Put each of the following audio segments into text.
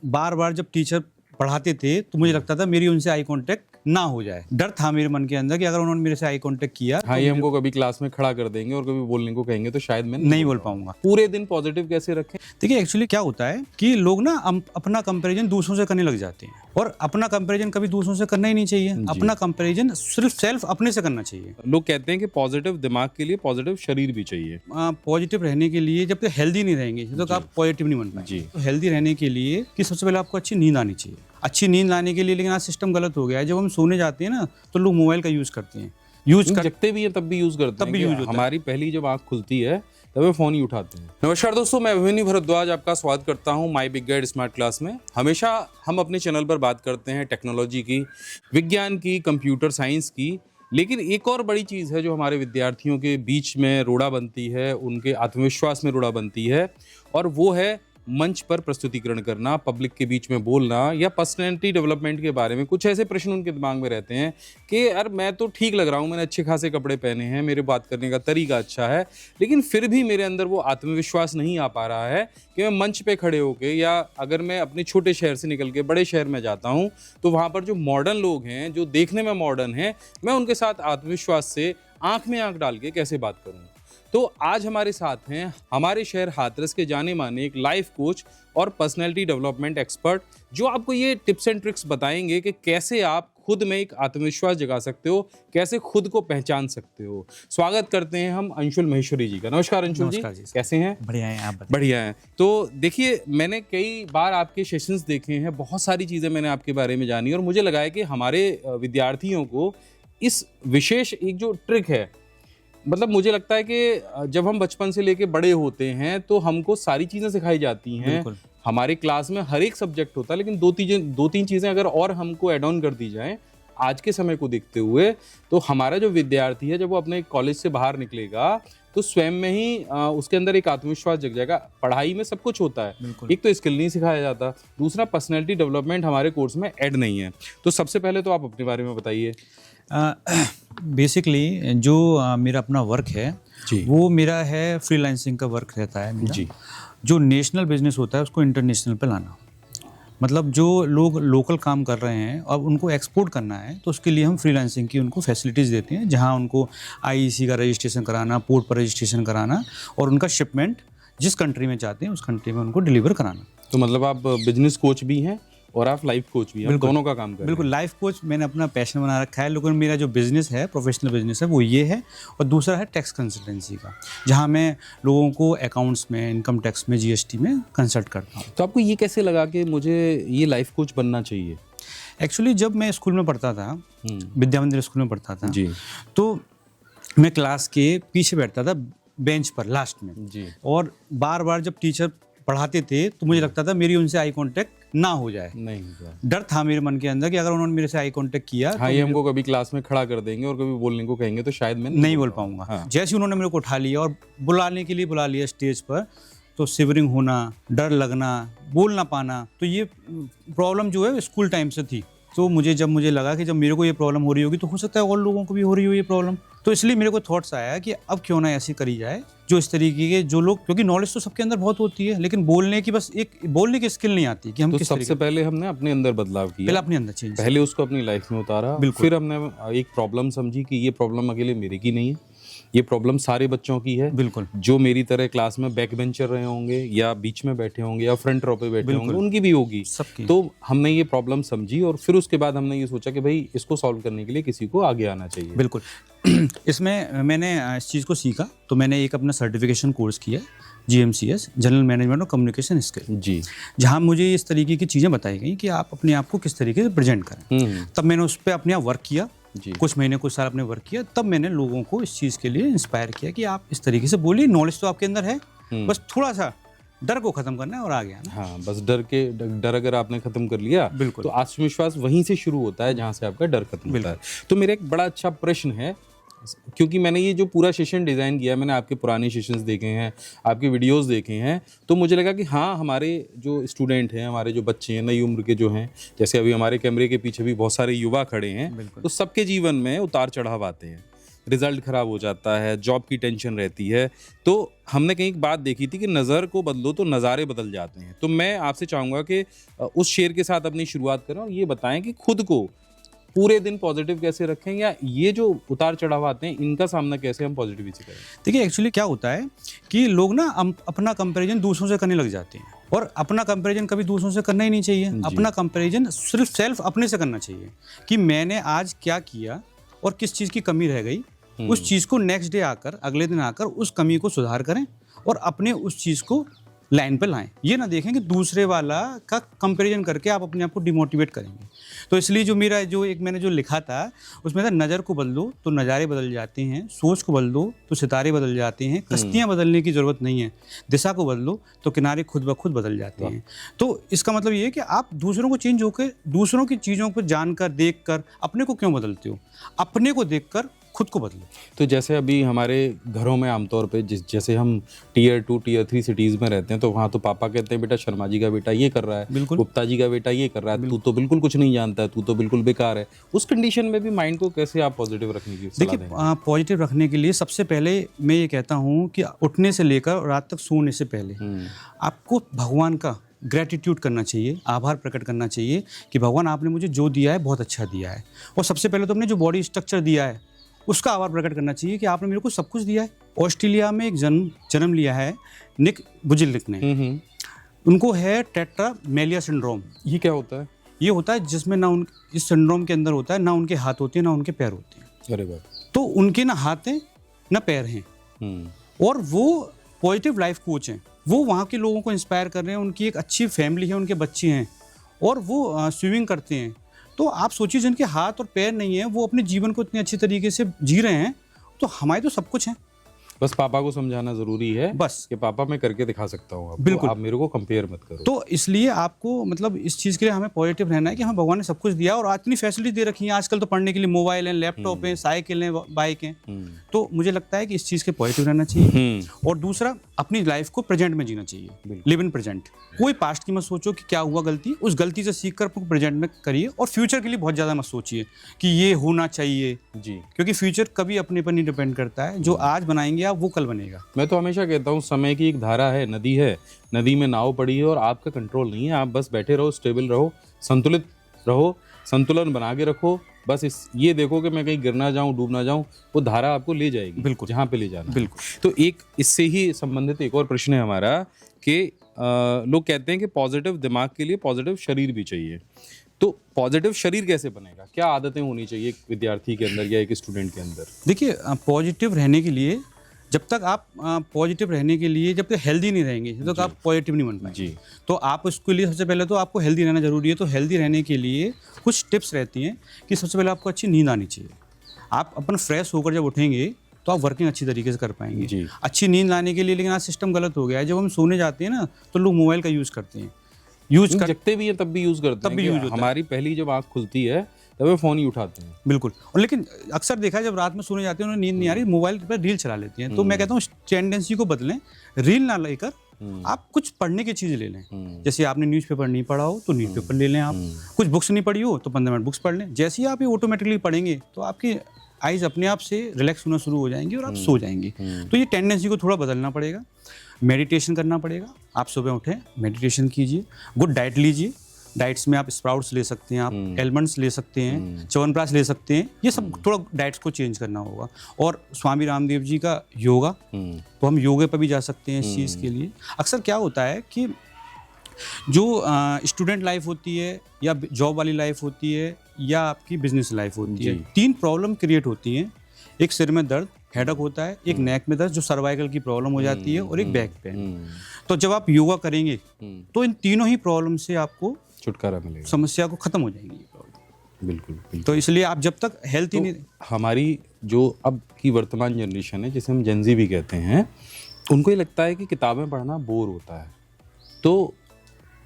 बार बार जब टीचर पढ़ाते थे तो मुझे लगता था मेरी उनसे आई कांटेक्ट ना हो जाए। डर था मेरे मन के अंदर कि अगर उन्होंने मेरे से आई कांटेक्ट किया हाँ, ये हमको कभी क्लास में खड़ा कर देंगे और कभी बोलने को कहेंगे तो शायद मैं नहीं बोल पाऊंगा। पूरे दिन पॉजिटिव कैसे रखें? देखिए एक्चुअली क्या होता है कि लोग ना अपना कंपैरिजन दूसरों से करने लग जाते हैं, और अपना कंपैरिजन कभी दूसरों से करना ही नहीं चाहिए। अपना कंपैरिजन सिर्फ सेल्फ अपने से करना चाहिए। लोग कहते हैं कि पॉजिटिव दिमाग के लिए पॉजिटिव शरीर भी चाहिए। पॉजिटिव रहने के लिए जब तक हेल्दी नहीं रहेंगे तो आप पॉजिटिव नहीं बन पाएंगे। तो हेल्दी रहने के लिए कि सबसे पहले आपको अच्छी नींद आनी चाहिए। अच्छी नींद लाने के लिए लेकिन आज सिस्टम गलत हो गया है। जब हम सोने जाते हैं ना तो लोग मोबाइल का यूज करते हैं, जगते भी हैं तब भी यूज करते हैं, तब भी यूज होता है। हमारी पहली जब आंख खुलती है तब वे फोन ही उठाते हैं। नमस्कार दोस्तों, मैं अभिमन्यु भारद्वाज आपका स्वागत करता हूं my big guide smart class में। हमेशा हम अपने चैनल पर बात करते हैं टेक्नोलॉजी की, विज्ञान की, कंप्यूटर साइंस की, लेकिन एक और बड़ी चीज़ है जो हमारे विद्यार्थियों के बीच में रोड़ा बनती है, उनके आत्मविश्वास में रोड़ा बनती है, और वो है मंच पर प्रस्तुतिकरण करना, पब्लिक के बीच में बोलना, या पर्सनैलिटी डेवलपमेंट के बारे में कुछ ऐसे प्रश्न उनके दिमाग में रहते हैं कि यार मैं तो ठीक लग रहा हूँ, मैंने अच्छे खासे कपड़े पहने हैं, मेरे बात करने का तरीका अच्छा है, लेकिन फिर भी मेरे अंदर वो आत्मविश्वास नहीं आ पा रहा है कि मैं मंच पे खड़े होके, या अगर मैं अपने छोटे शहर से निकल के बड़े शहर में जाता हूँ तो वहाँ पर जो मॉडर्न लोग हैं, जो देखने में मॉडर्न हैं, मैं उनके साथ आत्मविश्वास से आँख में आँख डाल के कैसे बात करूँ। तो आज हमारे साथ हैं हमारे शहर हाथरस के जाने माने एक लाइफ कोच और पर्सनैलिटी डेवलपमेंट एक्सपर्ट, जो आपको ये टिप्स एंड ट्रिक्स बताएंगे कि कैसे आप खुद में एक आत्मविश्वास जगा सकते हो, कैसे खुद को पहचान सकते हो। स्वागत करते हैं हम अंशुल महेश्वरी जी का। नमस्कार अंशुल जी, कैसे हैं? बढ़िया हैं आप? बढ़िया हैं। तो देखिए, मैंने कई बार आपके सेशंस देखे हैं, बहुत सारी चीज़ें मैंने आपके बारे में जानी, और मुझे लगा है कि हमारे विद्यार्थियों को इस विशेष एक जो ट्रिक है, मतलब मुझे लगता है कि जब हम बचपन से लेके बड़े होते हैं तो हमको सारी चीज़ें सिखाई जाती हैं। हमारे क्लास में हर एक सब्जेक्ट होता है, लेकिन दो तीन चीज़ें अगर और हमको ऐड ऑन कर दी जाएं आज के समय को देखते हुए, तो हमारा जो विद्यार्थी है जब वो अपने कॉलेज से बाहर निकलेगा तो स्वयं में ही उसके अंदर एक आत्मविश्वास जग जाएगा। पढ़ाई में सब कुछ होता है, एक तो स्किल नहीं सिखाया जाता, दूसरा पर्सनैलिटी डेवलपमेंट हमारे कोर्स में ऐड नहीं है। तो सबसे पहले तो आप अपने बारे में बताइए। बेसिकली जो मेरा अपना वर्क है वो मेरा है फ्रीलांसिंग का वर्क रहता है मेरा। जो नेशनल बिजनेस होता है उसको इंटरनेशनल पे लाना, मतलब जो लोग लोकल काम कर रहे हैं और उनको एक्सपोर्ट करना है तो उसके लिए हम फ्रीलांसिंग की उनको फैसिलिटीज़ देते हैं, जहां उनको आईईसी का रजिस्ट्रेशन कराना, पोर्ट पर रजिस्ट्रेशन कराना, और उनका शिपमेंट जिस कंट्री में चाहते हैं उस कंट्री में उनको डिलीवर कराना। तो मतलब आप बिजनेस कोच भी हैं और आप लाइफ कोच भी हैं, दोनों का काम कर रहे हैं। बिल्कुल, लाइफ कोच मैंने अपना पैशन बना रखा है, लेकिन मेरा जो बिजनेस है, प्रोफेशनल बिजनेस है, वो ये है। और दूसरा है टैक्स कंसल्टेंसी का, जहां मैं लोगों को अकाउंट्स में, इनकम टैक्स में, जीएसटी में कंसल्ट करता हूँ। तो आपको ये कैसे लगा कि मुझे ये लाइफ कोच बनना चाहिए? एक्चुअली जब मैं स्कूल में पढ़ता था, विद्या मंदिर स्कूल में पढ़ता था जी, तो मैं क्लास के पीछे बैठता था, बेंच पर लास्ट में जी, और बार बार जब टीचर पढ़ाते थे तो मुझे लगता था मेरी उनसे आई कांटेक्ट ना हो जाए। नहीं, डर था मेरे मन के अंदर कि अगर उन्होंने मेरे से आई कांटेक्ट किया हाँ, ये हमको कभी क्लास में खड़ा कर देंगे और कभी बोलने को कहेंगे तो शायद मैं नहीं बोल पाऊंगा। हाँ। जैसे उन्होंने मेरे को उठा लिया और बुलाने के लिए बुला लिया स्टेज पर, तो सिवरिंग होना, डर लगना, बोल ना पाना, तो ये प्रॉब्लम जो है स्कूल टाइम से थी। तो मुझे लगा कि जब मेरे को ये प्रॉब्लम हो रही होगी तो हो सकता है और लोगों को भी हो रही हो ये प्रॉब्लम। तो इसलिए मेरे को थॉट्स आया कि अब क्यों ना ऐसी करी जाए जो इस तरीके के जो लोग, क्योंकि नॉलेज तो सबके अंदर बहुत होती है, लेकिन बोलने की स्किल नहीं आती कि हम तो सबसे पहले हमने अपने अंदर बदलाव किया, पहले अपने अंदर चेंज, पहले उसको अपनी लाइफ में उतारा, फिर हमने एक प्रॉब्लम समझी कि ये प्रॉब्लम अकेले मेरे की नहीं है, ये प्रॉब्लम सारे बच्चों की है। बिल्कुल, जो मेरी तरह क्लास में बैक बेंचर रहे होंगे या बीच में बैठे होंगे या फ्रंट रो पे बैठे होंगे, उनकी भी होगी, सबकी। तो हमने ये प्रॉब्लम समझी और फिर उसके बाद हमने ये सोचा कि भाई इसको सॉल्व करने के लिए किसी को आगे आना चाहिए। बिल्कुल। इसमें मैंने इस चीज़ को सीखा, तो मैंने एक अपना सर्टिफिकेशन कोर्स किया, GMCS, जनरल मैनेजमेंट और कम्युनिकेशन स्किल जी, जहाँ मुझे इस तरीके की चीज़ें बताई गई कि आप अपने आप को किस तरीके से प्रेजेंट करें। तब मैंने उस पर अपने आप वर्क किया, कुछ महीने कुछ साल अपने वर्क किया, तब मैंने लोगों को इस चीज़ के लिए इंस्पायर किया कि आप इस तरीके से बोलिए, नॉलेज तो आपके अंदर है, बस थोड़ा सा डर को खत्म करना है और आ गया ना। हाँ, बस डर अगर आपने खत्म कर लिया, बिल्कुल, तो आत्मविश्वास वहीं से शुरू होता है जहाँ से आपका डर खत्म होता है। तो मेरा एक बड़ा अच्छा प्रश्न है, क्योंकि मैंने ये जो पूरा सेशन डिज़ाइन किया, मैंने आपके पुराने सेशंस देखे हैं, आपके वीडियोस देखे हैं, तो मुझे लगा कि हाँ, हमारे जो स्टूडेंट हैं, हमारे जो बच्चे हैं, नई उम्र के जो हैं, जैसे अभी हमारे कैमरे के पीछे भी बहुत सारे युवा खड़े हैं, तो सबके जीवन में उतार चढ़ाव आते हैं। रिजल्ट खराब हो जाता है, जॉब की टेंशन रहती है। तो हमने कहीं एक बात देखी थी कि नज़र को बदलो तो नज़ारे बदल जाते हैं। तो मैं आपसे चाहूँगा कि उस शेर के साथ अपनी शुरुआत करें और ये बताएं कि खुद को पूरे दिन पॉजिटिव कैसे रखें, या ये जो उतार चढ़ाव आते हैं इनका सामना कैसे हम पॉजिटिविटी से करें। देखिए एक्चुअली क्या होता है कि लोग ना अपना कंपैरिजन दूसरों से करने लग जाते हैं, और अपना कंपैरिजन कभी दूसरों से करना ही नहीं चाहिए। अपना कंपैरिजन सिर्फ सेल्फ अपने से करना चाहिए कि मैंने आज क्या किया और किस चीज़ की कमी रह गई, उस चीज़ को नेक्स्ट डे आकर, अगले दिन आकर उस कमी को सुधार करें और अपने उस चीज़ को लाइन पे लाएं। ये ना देखें कि दूसरे वाला का कंपैरिजन करके आप अपने आप को डिमोटिवेट करेंगे। तो इसलिए जो मेरा मैंने जो लिखा था उसमें था, नज़र को बदलो तो नज़ारे बदल जाते हैं, सोच को बदलो तो सितारे बदल जाते हैं, कश्तियाँ बदलने की ज़रूरत नहीं है, दिशा को बदलो तो किनारे खुद ब खुद बदल जाते हैं। तो इसका मतलब ये है कि आप दूसरों को चेंज होकर, दूसरों की चीज़ों को जानकर, देखकर अपने को क्यों बदलते हो? अपने को देखकर खुद को बदलो। तो जैसे अभी हमारे घरों में आमतौर पे जैसे हम टियर 2 टियर 3 सिटीज़ में रहते हैं, तो वहाँ तो पापा कहते हैं बेटा शर्मा जी का बेटा ये कर रहा है, बिल्कुल, गुप्ता जी का बेटा ये कर रहा है, तू तो बिल्कुल कुछ नहीं जानता है, तू तो बिल्कुल बेकार है। उस कंडीशन में भी माइंड को कैसे आप पॉजिटिव रखने की सलाह देंगे? देखिए पॉजिटिव रखने के लिए सबसे पहले मैं ये कहता हूँ कि उठने से लेकर रात तक सोने से पहले आपको भगवान का ग्रेटिट्यूड करना चाहिए, आभार प्रकट करना चाहिए कि भगवान आपने मुझे जो दिया है बहुत अच्छा दिया है। और सबसे पहले तो अपने जो बॉडी स्ट्रक्चर दिया है उसका आभार प्रकट करना चाहिए कि आपने मेरे को सब कुछ दिया है। ऑस्ट्रेलिया में एक जन्म लिया है निक वुजचिक ने। उनको है टेट्रामेलिया सिंड्रोम। ये क्या होता है? ये होता है जिसमें ना इस सिंड्रोम के अंदर होता है ना उनके हाथ होते हैं ना उनके पैर होते हैं। अरे वाह। तो उनके ना हाथ हैं ना पैर हैं, और वो पॉजिटिव लाइफ कोच हैं। वो वहाँ के लोगों को इंस्पायर कर रहे हैं, उनकी एक अच्छी फैमिली है, उनके बच्चे हैं और वो स्विमिंग करते हैं। तो आप सोचिए जिनके हाथ और पैर नहीं है वो अपने जीवन को इतने अच्छी तरीके से जी रहे हैं, तो हमारे तो सब कुछ है। बस पापा को समझाना जरूरी है बस कि पापा मैं करके दिखा सकता हूँ, बिल्कुल, आप मेरे को कंपेयर मत करो। तो इसलिए आपको मतलब इस चीज़ के लिए हमें पॉजिटिव रहना है कि हमें भगवान ने सब कुछ दिया और इतनी फैसिलिटी दे रखी है। आजकल तो पढ़ने के लिए मोबाइल है, लैपटॉप है, साइकिल है, बाइक है। तो मुझे लगता है कि इस चीज़ के पॉजिटिव रहना चाहिए। और दूसरा, अपनी लाइफ को प्रेजेंट में जीना चाहिए, लिव इन प्रेजेंट। कोई पास्ट की मत सोचो कि क्या हुआ गलती, उस गलती से सीख कर अपने प्रेजेंट में करिए। और फ्यूचर के लिए बहुत ज़्यादा मत सोचिए कि ये होना चाहिए जी, क्योंकि फ्यूचर कभी अपने पर नहीं डिपेंड करता है। जो आज बनाएंगे आप वो कल बनेगा। मैं तो हमेशा कहता हूँ समय की एक धारा है, नदी है, नदी में नाव पड़ी है और आपका कंट्रोल नहीं है। आप बस बैठे रहो, स्टेबल रहो, संतुलित रहो, संतुलन बना के रखो। बस ये देखो कि मैं कहीं गिर ना जाऊं, डूब ना जाऊं, वो धारा आपको ले जाएगी बिल्कुल जहाँ पे ले जाना। बिल्कुल। तो एक इससे ही संबंधित एक और प्रश्न है हमारा कि लोग कहते हैं कि पॉजिटिव दिमाग के लिए पॉजिटिव शरीर भी चाहिए। तो पॉजिटिव शरीर कैसे बनेगा? क्या आदतें होनी चाहिए एक विद्यार्थी के अंदर या एक स्टूडेंट के अंदर? देखिए पॉजिटिव रहने के लिए जब तक आप पॉजिटिव रहने के लिए जब तक हेल्दी नहीं रहेंगे जब तक आप पॉजिटिव नहीं बन पाएंगे जी। तो आप उसके लिए सबसे पहले तो आपको हेल्दी रहना जरूरी है। तो हेल्दी रहने के लिए कुछ टिप्स रहती हैं कि सबसे पहले आपको अच्छी नींद आनी चाहिए। आप अपन फ्रेश होकर जब उठेंगे तो आप वर्किंग अच्छी तरीके से कर पाएंगे जी। अच्छी नींद लाने के लिए लेकिन आज सिस्टम गलत हो गया है। जब हम सोने जाते हैं ना तो लोग मोबाइल का यूज़ करते हैं, जगते भी हैं तब भी यूज़ करते हैं, तब भी यूज़ होता है। हमारी पहली जब आँख खुलती है तब वे फ़ोन ही उठाते हैं। बिल्कुल। और लेकिन अक्सर देखा है जब रात में सोने जाते हैं उन्हें नींद नहीं आ रही, मोबाइल पर रील चला लेती हैं। तो मैं कहता हूँ टेंडेंसी को बदलें, रील ना लेकर आप कुछ पढ़ने की चीज़ ले लें। जैसे आपने न्यूज़पेपर नहीं पढ़ा हो तो न्यूज़पेपर ले लें, आप कुछ बुक्स नहीं पढ़ी हो तो 15 मिनट बुक्स पढ़ लें। जैसे ही आप ये ऑटोमेटिकली पढ़ेंगे तो आपकी आइज़ अपने आप से रिलैक्स होना शुरू हो जाएंगी और आप सो जाएंगे। तो ये टेंडेंसी को थोड़ा बदलना पड़ेगा। मेडिटेशन करना पड़ेगा। आप सुबह उठें, मेडिटेशन कीजिए, गुड डाइट लीजिए। डाइट्स में आप स्प्राउट्स ले सकते हैं, आप एलमंड्स ले सकते हैं, च्यवनप्राश ले सकते हैं। ये सब थोड़ा डाइट्स को चेंज करना होगा। और स्वामी रामदेव जी का योगा, तो हम योगा पर भी जा सकते हैं इस चीज़ के लिए। अक्सर क्या होता है कि जो स्टूडेंट लाइफ होती है या जॉब वाली लाइफ होती है या आपकी बिजनेस लाइफ होती है, 3 प्रॉब्लम क्रिएट होती हैं। एक सिर में दर्द, हेडेक होता है, एक नेक में दर्द जो सर्वाइकल की प्रॉब्लम हो जाती है, और एक बैक पेन। तो जब आप योगा करेंगे तो इन तीनों ही प्रॉब्लम से आपको छुटकारा मिलेगा, समस्या को खत्म हो जाएगी। बिल्कुल। तो इसलिए आप जब तक हेल्थ ही नहीं, हमारी जो अब की वर्तमान जनरेशन है जिसे हम जेनजी भी कहते हैं, उनको ये लगता है कि किताबें पढ़ना बोर होता है। तो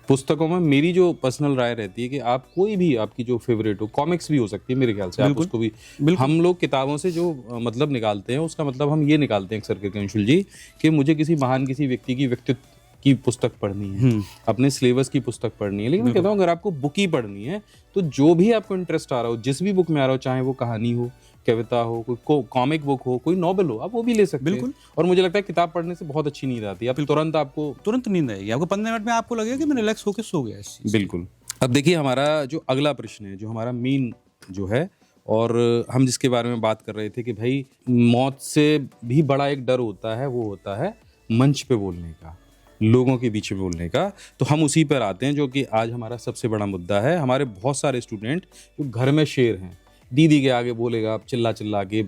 पुस्तकों में मेरी जो पर्सनल राय रहती है कि आप कोई भी आपकी जो फेवरेट हो, कॉमिक्स भी हो सकती है मेरे ख्याल से, आप उसको भी, हम लोग किताबों से जो मतलब निकालते हैं उसका मतलब हम ये निकालते हैं अक्सर करके अंशुल जी कि मुझे किसी महान किसी व्यक्ति की व्यक्तित्व की पुस्तक पढ़नी है, अपने सिलेबस की पुस्तक पढ़नी है, लेकिन मैं कहता हूँ अगर आपको बुक ही पढ़नी है तो जो भी आपको इंटरेस्ट आ रहा हो, जिस भी बुक में आ रहा हो, चाहे वो कहानी हो, कविता हो, कोई कॉमिक बुक हो, कोई नॉवल हो, आप वो भी ले सकते हैं। बिल्कुल। और मुझे लगता है किताब पढ़ने से बहुत अच्छी नींद आती है, आप तुरंत नींद आएगी आपको, 15 मिनट में आपको लगेगा कि मैं रिलैक्स होकर सो गया इस चीज़ से। बिल्कुल। अब देखिए हमारा जो अगला प्रश्न है, जो हमारा मेन जो है, और हम जिसके बारे में बात कर रहे थे कि भाई मौत से भी बड़ा एक डर होता है, वो होता है मंच पे बोलने का, लोगों के बीच में बोलने का। तो हम उसी पर आते हैं जो कि आज हमारा सबसे बड़ा मुद्दा है। हमारे बहुत सारे स्टूडेंट जो घर में शेर हैं, दीदी के आगे बोलेगा चिल्ला चिल्ला के,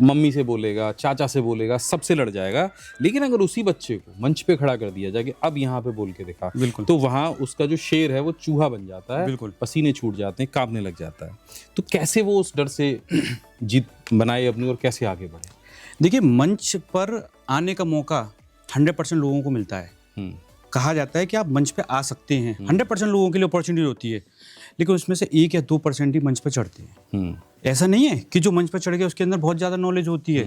मम्मी से बोलेगा, चाचा से बोलेगा, सबसे लड़ जाएगा। लेकिन अगर उसी बच्चे को मंच पे खड़ा कर दिया जाए कि अब यहाँ पे बोल के दिखा, बिल्कुल, तो वहाँ उसका जो शेर है वो चूहा बन जाता है, बिल्कुल, पसीने छूट जाते हैं, कांपने लग जाता है। तो कैसे वो उस डर से जीत बनाए अपनी और कैसे आगे बढ़े? देखिए मंच पर आने का मौका 100% लोगों को मिलता है। कहा जाता है कि आप मंच पे आ सकते हैं, 100% लोगों के लिए अपॉर्चुनिटी होती है, लेकिन उसमें से 1 या 2% ही मंच पे चढ़ते हैं। ऐसा नहीं है कि जो मंच पे चढ़ गया उसके अंदर बहुत ज़्यादा नॉलेज होती है,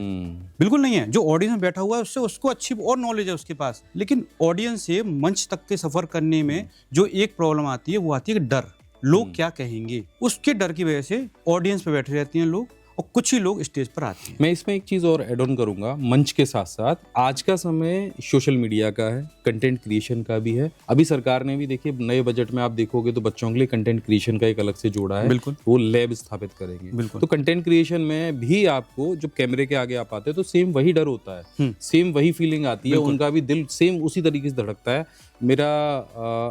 बिल्कुल नहीं है। जो ऑडियंस में बैठा हुआ है उससे उसको अच्छी और नॉलेज है उसके पास, लेकिन ऑडियंस से मंच तक के सफ़र करने में जो एक प्रॉब्लम आती है वो आती है डर। लोग क्या कहेंगे, उसके डर की वजह से ऑडियंस पे बैठे रहते हैं लोग, और कुछ ही लोग स्टेज पर आते हैं। मैं इसमें एक चीज़ और ऐड ऑन करूंगा, मंच के साथ साथ आज का समय सोशल मीडिया का है, कंटेंट क्रिएशन का भी है। अभी सरकार ने भी देखिए नए बजट में आप देखोगे तो बच्चों के लिए कंटेंट क्रिएशन का एक अलग से जोड़ा है। बिल्कुल, वो लैब स्थापित करेंगे। बिल्कुल। तो कंटेंट क्रिएशन में भी आपको जब कैमरे के आगे आप आते हैं तो सेम वही डर होता है, सेम वही फीलिंग आती है, उनका भी दिल सेम उसी तरीके से धड़कता है। मेरा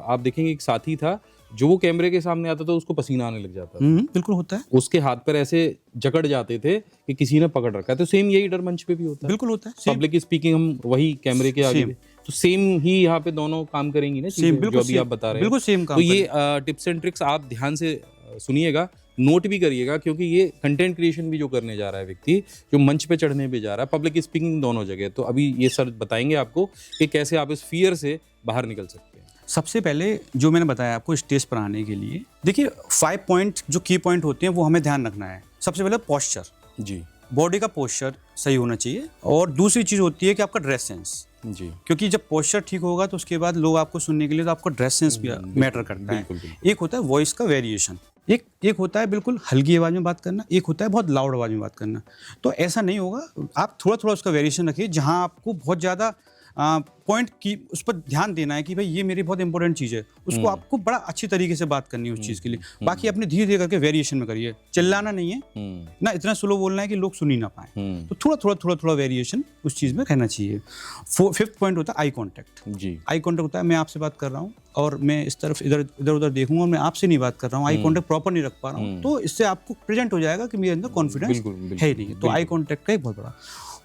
आप देखेंगे एक साथी था जो वो कैमरे के सामने आता था उसको पसीना आने लग जाता था, बिल्कुल होता है, उसके हाथ पर ऐसे जकड़ जाते थे कि किसी ने पकड़ रखा है। तो सेम यही डर मंच पे भी होता है, बिल्कुल होता है। पब्लिक स्पीकिंग हम वही कैमरे के आगे, तो सेम ही यहाँ पे दोनों काम करेंगी ना चीजें, जो अभी आप बता रहे हैं, बिल्कुल सेम काम। तो ये टिप्स एंड ट्रिक्स आप ध्यान से सुनिएगा, नोट भी करिएगा, क्योंकि ये कंटेंट क्रिएशन भी जो करने जा रहा है व्यक्ति, जो मंच पे चढ़ने पे जा रहा है, पब्लिक स्पीकिंग दोनों जगह, तो अभी ये सर बताएंगे आपको कि कैसे आप इस फियर से बाहर निकल सकते हैं। सबसे पहले जो मैंने बताया आपको स्टेज पर आने के लिए, देखिए 5 पॉइंट जो की पॉइंट होते हैं वो हमें ध्यान रखना है। सबसे पहले पोस्चर, जी, बॉडी का पोस्चर सही होना चाहिए, और दूसरी चीज़ होती है कि आपका ड्रेस सेंस, जी, क्योंकि जब पोस्चर ठीक होगा तो उसके बाद लोग आपको सुनने के लिए, तो आपका ड्रेस सेंस भी मैटर करता है। एक होता है वॉइस का वेरिएशन, एक होता है बिल्कुल हल्की आवाज़ में बात करना, एक होता है बहुत लाउड आवाज़ में बात करना। तो ऐसा नहीं होगा, आप थोड़ा थोड़ा उसका वेरिएशन रखिए। जहाँ आपको बहुत ज़्यादा पॉइंट की उस पर ध्यान देना है कि भाई ये मेरी बहुत इंपॉर्टेंट चीज़ है, उसको आपको बड़ा अच्छी तरीके से बात करनी है उस चीज़ के लिए। बाकी अपने धीरे धीरे करके वेरिएशन में करिए, चिल्लाना नहीं है ना, इतना स्लो बोलना है कि लोग सुन ही ना पाए। तो थोड़ा वेरिएशन उस चीज़ में रहना चाहिए। 5th पॉइंट होता है आई कॉन्टैक्ट। जी, आई कॉन्टैक्ट होता है मैं आपसे बात कर रहा हूँ और मैं इस तरफ इधर उधर देखूंगा और मैं आपसे नहीं बात कर रहा हूँ, आई कॉन्टैक्ट प्रॉपर नहीं रख पा रहा हूँ, तो इससे आपको प्रेजेंट हो जाएगा कि मेरे अंदर कॉन्फिडेंस है ही नहीं। तो आई कॉन्टैक्ट का एक बहुत बड़ा।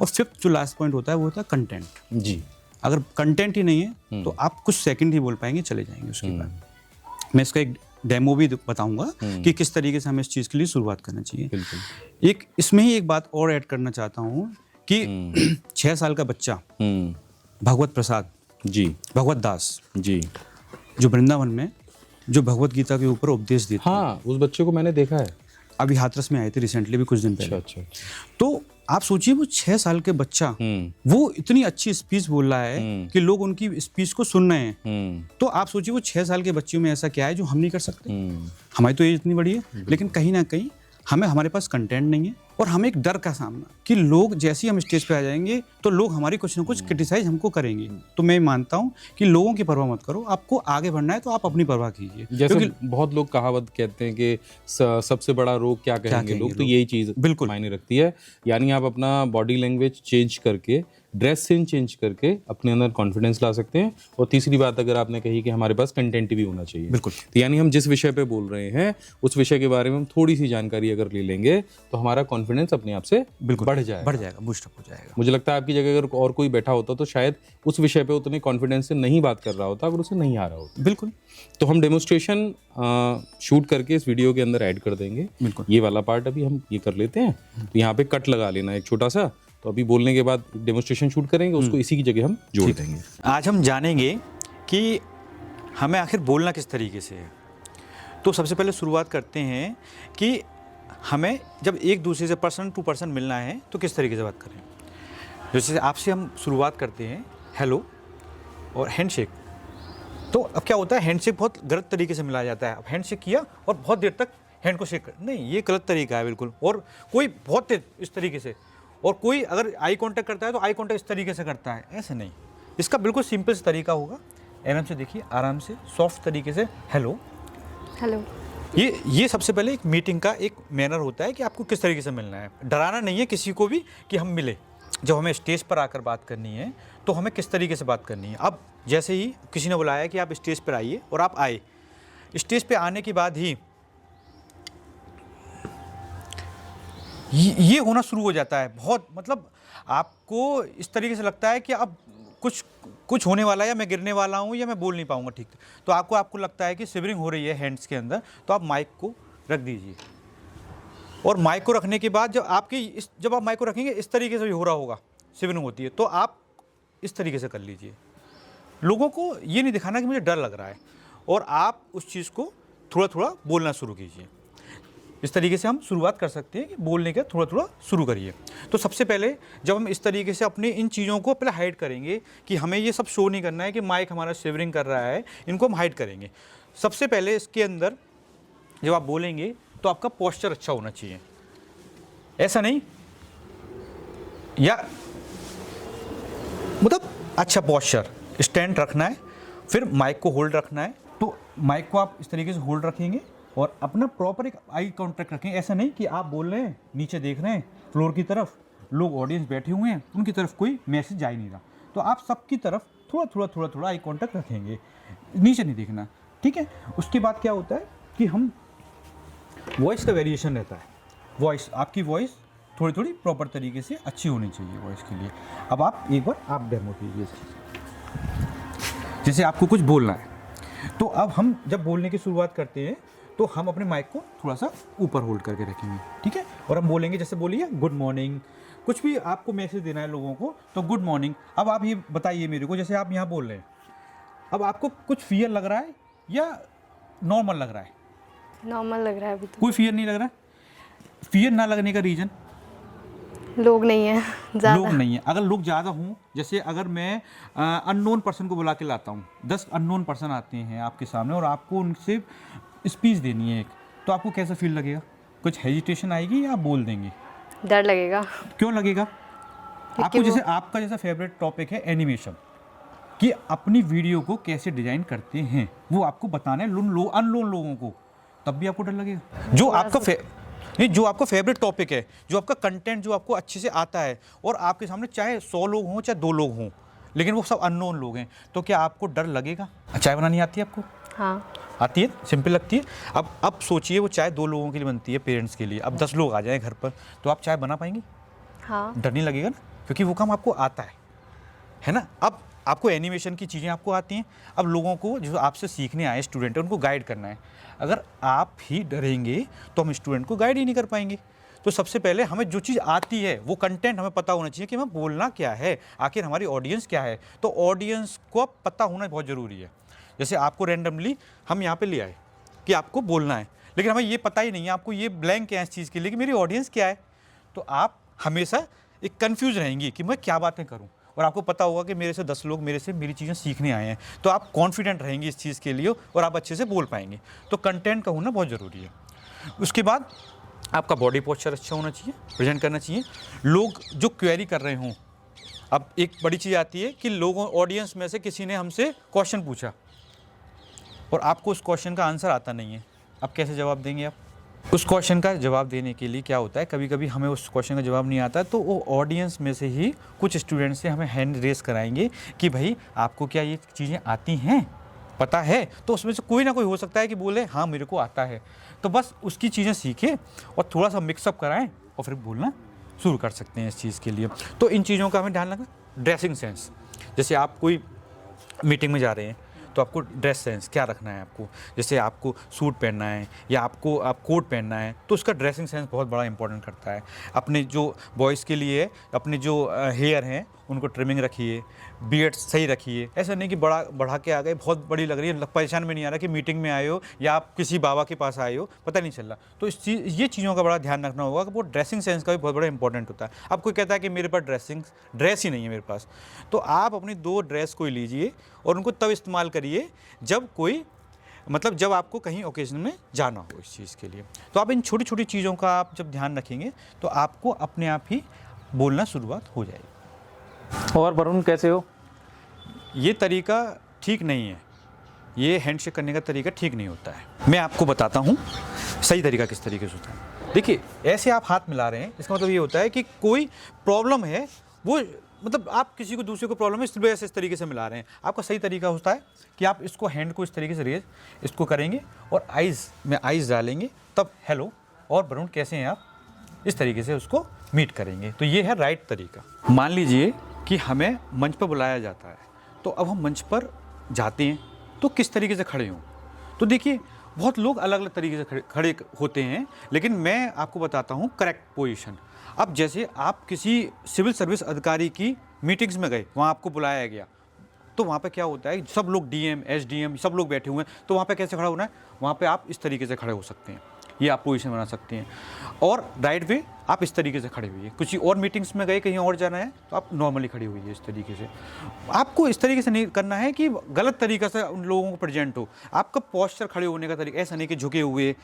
और 5th जो लास्ट पॉइंट होता है वो होता है कंटेंट। जी, अगर कंटेंट ही नहीं है तो आप कुछ सेकंड ही बोल पाएंगे, चले जाएंगे। उसके बाद मैं इसका एक डेमो भी बताऊंगा कि किस तरीके से हमें इस चीज़ के लिए शुरुआत करना चाहिए। एक इसमें ही एक बात और ऐड करना चाहता हूँ कि 6 साल का बच्चा भगवत प्रसाद जी, भगवत दास जी, जो वृंदावन में जो भगवत गीता के ऊपर उपदेश देते हैं, हाँ, उस बच्चे को मैंने देखा है, अभी हाथरस में आए थे रिसेंटली, भी कुछ दिन पहले। अच्छा। तो आप सोचिए वो 6 साल के बच्चा वो इतनी अच्छी स्पीच बोल रहा है कि लोग उनकी स्पीच को सुन रहे हैं। तो आप सोचिए वो 6 साल के बच्चों में ऐसा क्या है जो हम नहीं कर सकते। हमारी तो एज इतनी बड़ी है, लेकिन कहीं ना कहीं हमारे पास कंटेंट नहीं है, और हमें एक डर का सामना कि लोग जैसे ही हम स्टेज पे आ जाएंगे तो लोग हमारी कुछ ना कुछ क्रिटिसाइज हमको करेंगे। तो मैं मानता हूँ कि लोगों की परवाह मत करो, आपको आगे बढ़ना है तो आप अपनी परवाह कीजिए। जैसे बहुत लोग कहावत कहते हैं कि सबसे बड़ा रोग क्या कहेंगे लोग, तो यही चीज़ बिल्कुल मायने रखती है। यानी आप अपना बॉडी लैंग्वेज चेंज करके, ड्रेस सेंस चेंज करके अपने अंदर कॉन्फिडेंस ला सकते हैं। और तीसरी बात अगर आपने कही कि हमारे पास कंटेंट भी होना चाहिए, बिल्कुल, तो यानी हम जिस विषय पे बोल रहे हैं उस विषय के बारे में हम थोड़ी सी जानकारी अगर ले लेंगे तो हमारा कॉन्फिडेंस अपने आप से बिल्कुल बढ़ जाएगा, बूस्टअप हो जाएगा। मुझे लगता है आपकी जगह अगर और कोई बैठा होता तो शायद उस विषय पे उतने कॉन्फिडेंस से नहीं बात कर रहा होता, अगर उसे नहीं आ रहा होता। बिल्कुल। तो हम डेमोस्ट्रेशन शूट करके इस वीडियो के अंदर ऐड कर देंगे। बिल्कुल, ये वाला पार्ट अभी हम ये कर लेते हैं, तो यहाँ पे कट लगा लेना एक छोटा सा, तो अभी बोलने के बाद डेमोस्ट्रेशन शूट करेंगे, उसको इसी की जगह हम जोड़ देंगे। आज हम जानेंगे कि हमें आखिर बोलना किस तरीके से है। तो सबसे पहले शुरुआत करते हैं कि हमें जब एक दूसरे से पर्सन टू पर्सन मिलना है तो किस तरीके से बात करें। जैसे आपसे हम शुरुआत करते हैं, हेलो, और हैंडशेक। तो अब क्या होता है, हैंडशेक बहुत गलत तरीके से मिलाया जाता है। अब हैंडशेक किया और बहुत देर तक हैंड को शेक कर, नहीं, ये गलत तरीका है बिल्कुल। और कोई बहुत तेज इस तरीके से, और कोई अगर आई कांटेक्ट करता है तो आई कांटेक्ट इस तरीके से करता है, ऐसे नहीं। इसका बिल्कुल सिंपल सा तरीका होगा, आराम से देखिए, आराम से सॉफ्ट तरीके से हेलो हेलो। ये सबसे पहले एक मीटिंग का एक मैनर होता है कि आपको किस तरीके से मिलना है। डराना नहीं है किसी को भी कि हम मिले। जब हमें स्टेज पर आकर बात करनी है तो हमें किस तरीके से बात करनी है। अब जैसे ही किसी ने बुलाया कि आप स्टेज पर आइए और आप आए, स्टेज पे आने के बाद ही ये होना शुरू हो जाता है। बहुत मतलब आपको इस तरीके से लगता है कि अब कुछ होने वाला है, या मैं गिरने वाला हूँ, या मैं बोल नहीं पाऊंगा ठीक। तो आपको लगता है कि शिवरिंग हो रही है हैंड्स के अंदर, तो आप माइक को रख दीजिए। और माइक को रखने के बाद जब आप माइक को रखेंगे इस तरीके से भी हो रहा होगा, शिवरिंग होती है, तो आप इस तरीके से कर लीजिए। लोगों को ये नहीं दिखाना कि मुझे डर लग रहा है, और आप उस चीज़ को थोड़ा थोड़ा बोलना शुरू कीजिए। इस तरीके से हम शुरुआत कर सकते हैं कि बोलने का थोड़ा थोड़ा शुरू करिए। तो सबसे पहले जब हम इस तरीके से अपने इन चीज़ों को पहले हाइड करेंगे कि हमें ये सब शो नहीं करना है कि माइक हमारा शिवरिंग कर रहा है, इनको हम हाइड करेंगे। सबसे पहले इसके अंदर जब आप बोलेंगे तो आपका पोस्चर अच्छा होना चाहिए, ऐसा नहीं, या मतलब अच्छा पोस्चर, स्टैंड रखना है, फिर माइक को होल्ड रखना है। तो माइक को आप इस तरीके से होल्ड रखेंगे और अपना प्रॉपर एक आई कांटेक्ट रखें। ऐसा नहीं कि आप बोल रहे हैं, नीचे देख रहे हैं फ्लोर की तरफ, लोग ऑडियंस बैठे हुए हैं, उनकी तरफ कोई मैसेज जा ही नहीं रहा। तो आप सबकी तरफ थोड़ा आई कांटेक्ट रखेंगे, नीचे नहीं देखना, ठीक है। उसके बाद क्या होता है कि हम वॉइस का वेरिएशन रहता है। वॉइस, आपकी वॉइस थोड़ी प्रॉपर तरीके से अच्छी होनी चाहिए वॉइस के लिए। अब आप एक बार आप डेमो कीजिए, जैसे आपको कुछ बोलना है। तो अब हम जब बोलने की शुरुआत करते हैं तो हम अपने माइक को थोड़ा सा ऊपर होल्ड करके रखेंगे, ठीक है। और हम बोलेंगे, जैसे बोलिए गुड मॉर्निंग, कुछ भी आपको मैसेज देना है लोगों को, तो गुड मॉर्निंग। अब आप ये बताइए मेरे को, जैसे आप यहाँ बोल रहे हैं, अब आपको कुछ फियर लग रहा है या नॉर्मल लग रहा है? नॉर्मल लग रहा है अभी तो। कोई फियर नहीं लग रहा है? फियर ना लगने का रीज़न लोग नहीं है ज़्यादा। लोग नहीं है। अगर लोग ज़्यादा हों, जैसे अगर मैं अननोन पर्सन को बुला के लाता हूँ, 10 अननोन पर्सन आते हैं आपके सामने और आपको उनसे स्पीच देनी है एक, तो आपको कैसा फील लगेगा? कुछ हेजिटेशन आएगी या आप बोल देंगे? डर लगेगा। क्यों लगेगा? आपको जैसे आपका जैसा फेवरेट टॉपिक है एनिमेशन, कि अपनी वीडियो को कैसे डिजाइन करते हैं वो आपको बताना है अननोन लोगों को, तब भी आपको डर लगेगा। जो आपका फेवरेट टॉपिक है, जो आपका कंटेंट जो आपको अच्छे से आता है, और आपके सामने चाहे 100 लोग हों चाहे 2 लोग हों, लेकिन वो सब अननोन लोग हैं, तो क्या आपको डर लगेगा? चाय बनानी आती है आपको? हाँ आती है, सिंपल लगती है। अब सोचिए वो चाय 2 लोगों के लिए बनती है, पेरेंट्स के लिए। अब 10 लोग आ जाएं घर पर, तो आप चाय बना पाएंगे? हाँ। डर नहीं लगेगा ना, क्योंकि वो काम आपको आता है ना। अब आपको एनिमेशन की चीज़ें आपको आती हैं। अब लोगों को जो आपसे सीखने आए स्टूडेंट है, उनको गाइड करना है। अगर आप ही डरेंगे तो हम स्टूडेंट को गाइड ही नहीं कर पाएंगे। तो सबसे पहले हमें जो चीज़ आती है वो कंटेंट हमें पता होना चाहिए कि हमें बोलना क्या है, आखिर हमारी ऑडियंस क्या है। तो ऑडियंस को पता होना बहुत ज़रूरी है। जैसे आपको रैंडमली हम यहाँ पे ले आए कि आपको बोलना है, लेकिन हमें ये पता ही नहीं है, आपको ये ब्लैंक है इस चीज़ के लिए कि मेरी ऑडियंस क्या है। तो आप हमेशा एक कन्फ्यूज रहेंगी कि मैं क्या बातें करूँ, और आपको पता होगा कि मेरे से 10 लोग मेरी चीज़ें सीखने आए हैं, तो आप कॉन्फिडेंट रहेंगे इस चीज़ के लिए और आप अच्छे से बोल पाएंगे। तो कंटेंट का होना बहुत ज़रूरी है। उसके बाद आपका बॉडी पोस्चर अच्छा होना चाहिए, प्रेजेंट करना चाहिए। लोग जो क्वेरी कर रहे हों, अब एक बड़ी चीज़ आती है कि लोगों ऑडियंस में से किसी ने हमसे क्वेश्चन पूछा और आपको उस क्वेश्चन का आंसर आता नहीं है, अब कैसे जवाब देंगे आप? उस क्वेश्चन का जवाब देने के लिए क्या होता है, कभी कभी हमें उस क्वेश्चन का जवाब नहीं आता, तो वो ऑडियंस में से ही कुछ स्टूडेंट से हमें हैंड रेस कराएंगे कि भाई आपको क्या ये चीज़ें आती हैं, पता है? तो उसमें से कोई ना कोई हो सकता है कि बोले हाँ मेरे को आता है। तो बस उसकी चीज़ें सीखें और थोड़ा सा मिक्सअप कराएं और फिर बोलना शुरू कर सकते हैं इस चीज़ के लिए। तो इन चीज़ों का हमें ध्यान रखना। ड्रेसिंग सेंस, जैसे आप कोई मीटिंग में जा रहे हैं तो तो आपको ड्रेस सेंस क्या रखना है आपको, जैसे आपको सूट पहनना है या आपको कोट पहनना है, तो उसका ड्रेसिंग सेंस बहुत बड़ा इंपॉर्टेंट करता है। अपने जो बॉयज़ के लिए अपने जो हेयर हैं उनको ट्रिमिंग रखिए, बियर्ड सही रखिए। ऐसा नहीं कि बढ़ा के आ गए, बहुत बड़ी लग रही है, परेशान में नहीं आ रहा कि मीटिंग में आए हो या आप किसी बाबा के पास आए हो, पता नहीं चल रहा। तो ये चीज़ों का बड़ा ध्यान रखना होगा कि वो ड्रेसिंग सेंस का भी बहुत बड़ा इंपॉर्टेंट होता है। अब कोई कहता है कि मेरे पास ड्रेस ही नहीं है मेरे पास, तो आप अपनी 2 ड्रेस कोई लीजिए और उनको तब इस्तेमाल करिए जब आपको कहीं ओकेजन में जाना हो इस चीज़ के लिए। तो आप इन छोटी छोटी चीज़ों का आप जब ध्यान रखेंगे तो आपको अपने आप ही बोलना शुरुआत हो जाएगी। और वरुण कैसे हो? ये तरीका ठीक नहीं है, ये हैंडशेक करने का तरीका ठीक नहीं होता है। मैं आपको बताता हूँ सही तरीका किस तरीके से होता है। देखिए, ऐसे आप हाथ मिला रहे हैं, इसका मतलब ये होता है कि कोई प्रॉब्लम है, वो मतलब आप किसी को दूसरे को प्रॉब्लम है इसलिए ऐसे इस तरीके से मिला रहे हैं। आपका सही तरीका होता है कि आप इसको हैंड को इस तरीके से रेज इसको करेंगे और आइज़ डालेंगे, तब हेलो और वरुण कैसे हैं आप, इस तरीके से उसको मीट करेंगे। तो ये है राइट तरीका। मान लीजिए कि हमें मंच पर बुलाया जाता है, तो अब हम मंच पर जाते हैं तो किस तरीके से खड़े हों। तो देखिए, बहुत लोग अलग अलग तरीके से खड़े होते हैं, लेकिन मैं आपको बताता हूँ करेक्ट पोजीशन। अब जैसे आप किसी सिविल सर्विस अधिकारी की मीटिंग्स में गए, वहाँ आपको बुलाया गया, तो वहाँ पे क्या होता है, सब लोग डीएम एसडीएम सब लोग बैठे हुए हैं, तो वहाँ पे कैसे खड़ा होना है, वहाँ पे आप इस तरीके से खड़े हो सकते हैं, ये आप पोजीशन बना सकते हैं। और राइट वे आप इस तरीके से खड़े हुए, कुछ और मीटिंग्स में गए, कहीं और जाना है, तो आप नॉर्मली खड़ी हुई है इस तरीके से। आपको इस तरीके से नहीं करना है कि गलत तरीक़े से उन लोगों को प्रेजेंट हो। आपका पोस्चर खड़े होने का तरीका ऐसा नहीं कि झुके हुए,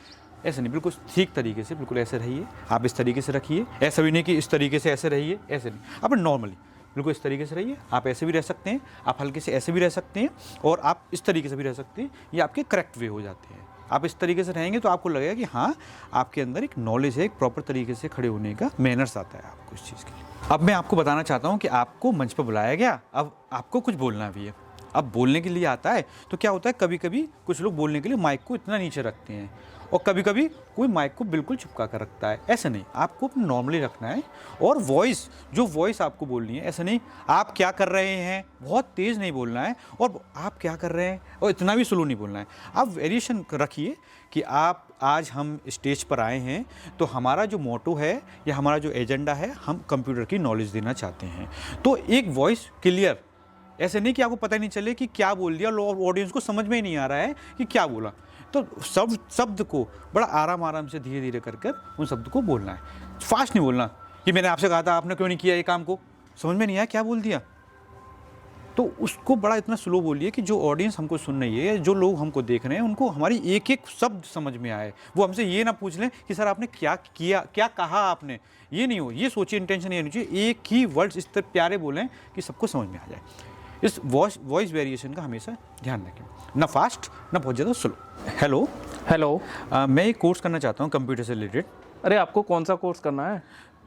ऐसा नहीं, बिल्कुल ठीक तरीके से बिल्कुल ऐसे रहिए। आप इस तरीके से रखिए, ऐसा भी नहीं कि इस तरीके से ऐसे रहिए, ऐसे नहीं, आप नॉर्मली बिल्कुल इस तरीके से रहिए। आप ऐसे भी रह सकते हैं, आप हल्के से ऐसे भी रह सकते हैं, और आप इस तरीके से भी रह सकते हैं। ये आपके करेक्ट वे हो जाते हैं। आप इस तरीके से रहेंगे तो आपको लगेगा कि हाँ, आपके अंदर एक नॉलेज है, एक प्रॉपर तरीके से खड़े होने का मैनर्स आता है आपको इस चीज़ के लिए। अब मैं आपको बताना चाहता हूँ कि आपको मंच पर बुलाया गया, अब आपको कुछ बोलना भी है। अब बोलने के लिए आता है तो क्या होता है, कभी कभी कुछ लोग बोलने के लिए माइक को इतना नीचे रखते हैं, और कभी कभी कोई माइक को बिल्कुल चिपका कर रखता है। ऐसा नहीं, आपको नॉर्मली रखना है। और वॉइस आपको बोलनी है, ऐसा नहीं आप क्या कर रहे हैं बहुत तेज़ नहीं बोलना है, और आप क्या कर रहे हैं और इतना भी स्लो नहीं बोलना है। आप वेरिएशन रखिए कि आज हम स्टेज पर आए हैं, तो हमारा जो मोटो है या हमारा जो एजेंडा है, हम कंप्यूटर की नॉलेज देना चाहते हैं। तो एक वॉइस क्लियर, ऐसे नहीं कि आपको पता नहीं चले कि क्या बोल दिया, ऑडियंस को समझ में ही नहीं आ रहा है कि क्या बोला। तो शब्द को बड़ा आराम से धीरे धीरे कर उन शब्द को बोलना है, फास्ट नहीं बोलना कि मैंने आपसे कहा था आपने क्यों नहीं किया ये काम को, समझ में नहीं आया क्या बोल दिया। तो उसको बड़ा इतना स्लो बोलिए कि जो ऑडियंस हमको सुन रही है, जो लोग हमको देख रहे हैं, उनको हमारी एक एक शब्द समझ में आए। वो हमसे ये ना पूछ लें कि सर आपने क्या किया, क्या कहा आपने, ये नहीं हो, ये सोचिए, इंटेंशन ये नहीं चाहिए। एक ही वर्ड्स इस तरह प्यारे बोलें कि सबको समझ में आ जाए। इस वॉइस वेरिएशन का हमेशा ध्यान रखें, ना फास्ट ना बहुत ज़्यादा स्लो। हेलो, मैं एक कोर्स करना चाहता हूँ कंप्यूटर से रिलेटेड। अरे आपको कौन सा कोर्स करना है?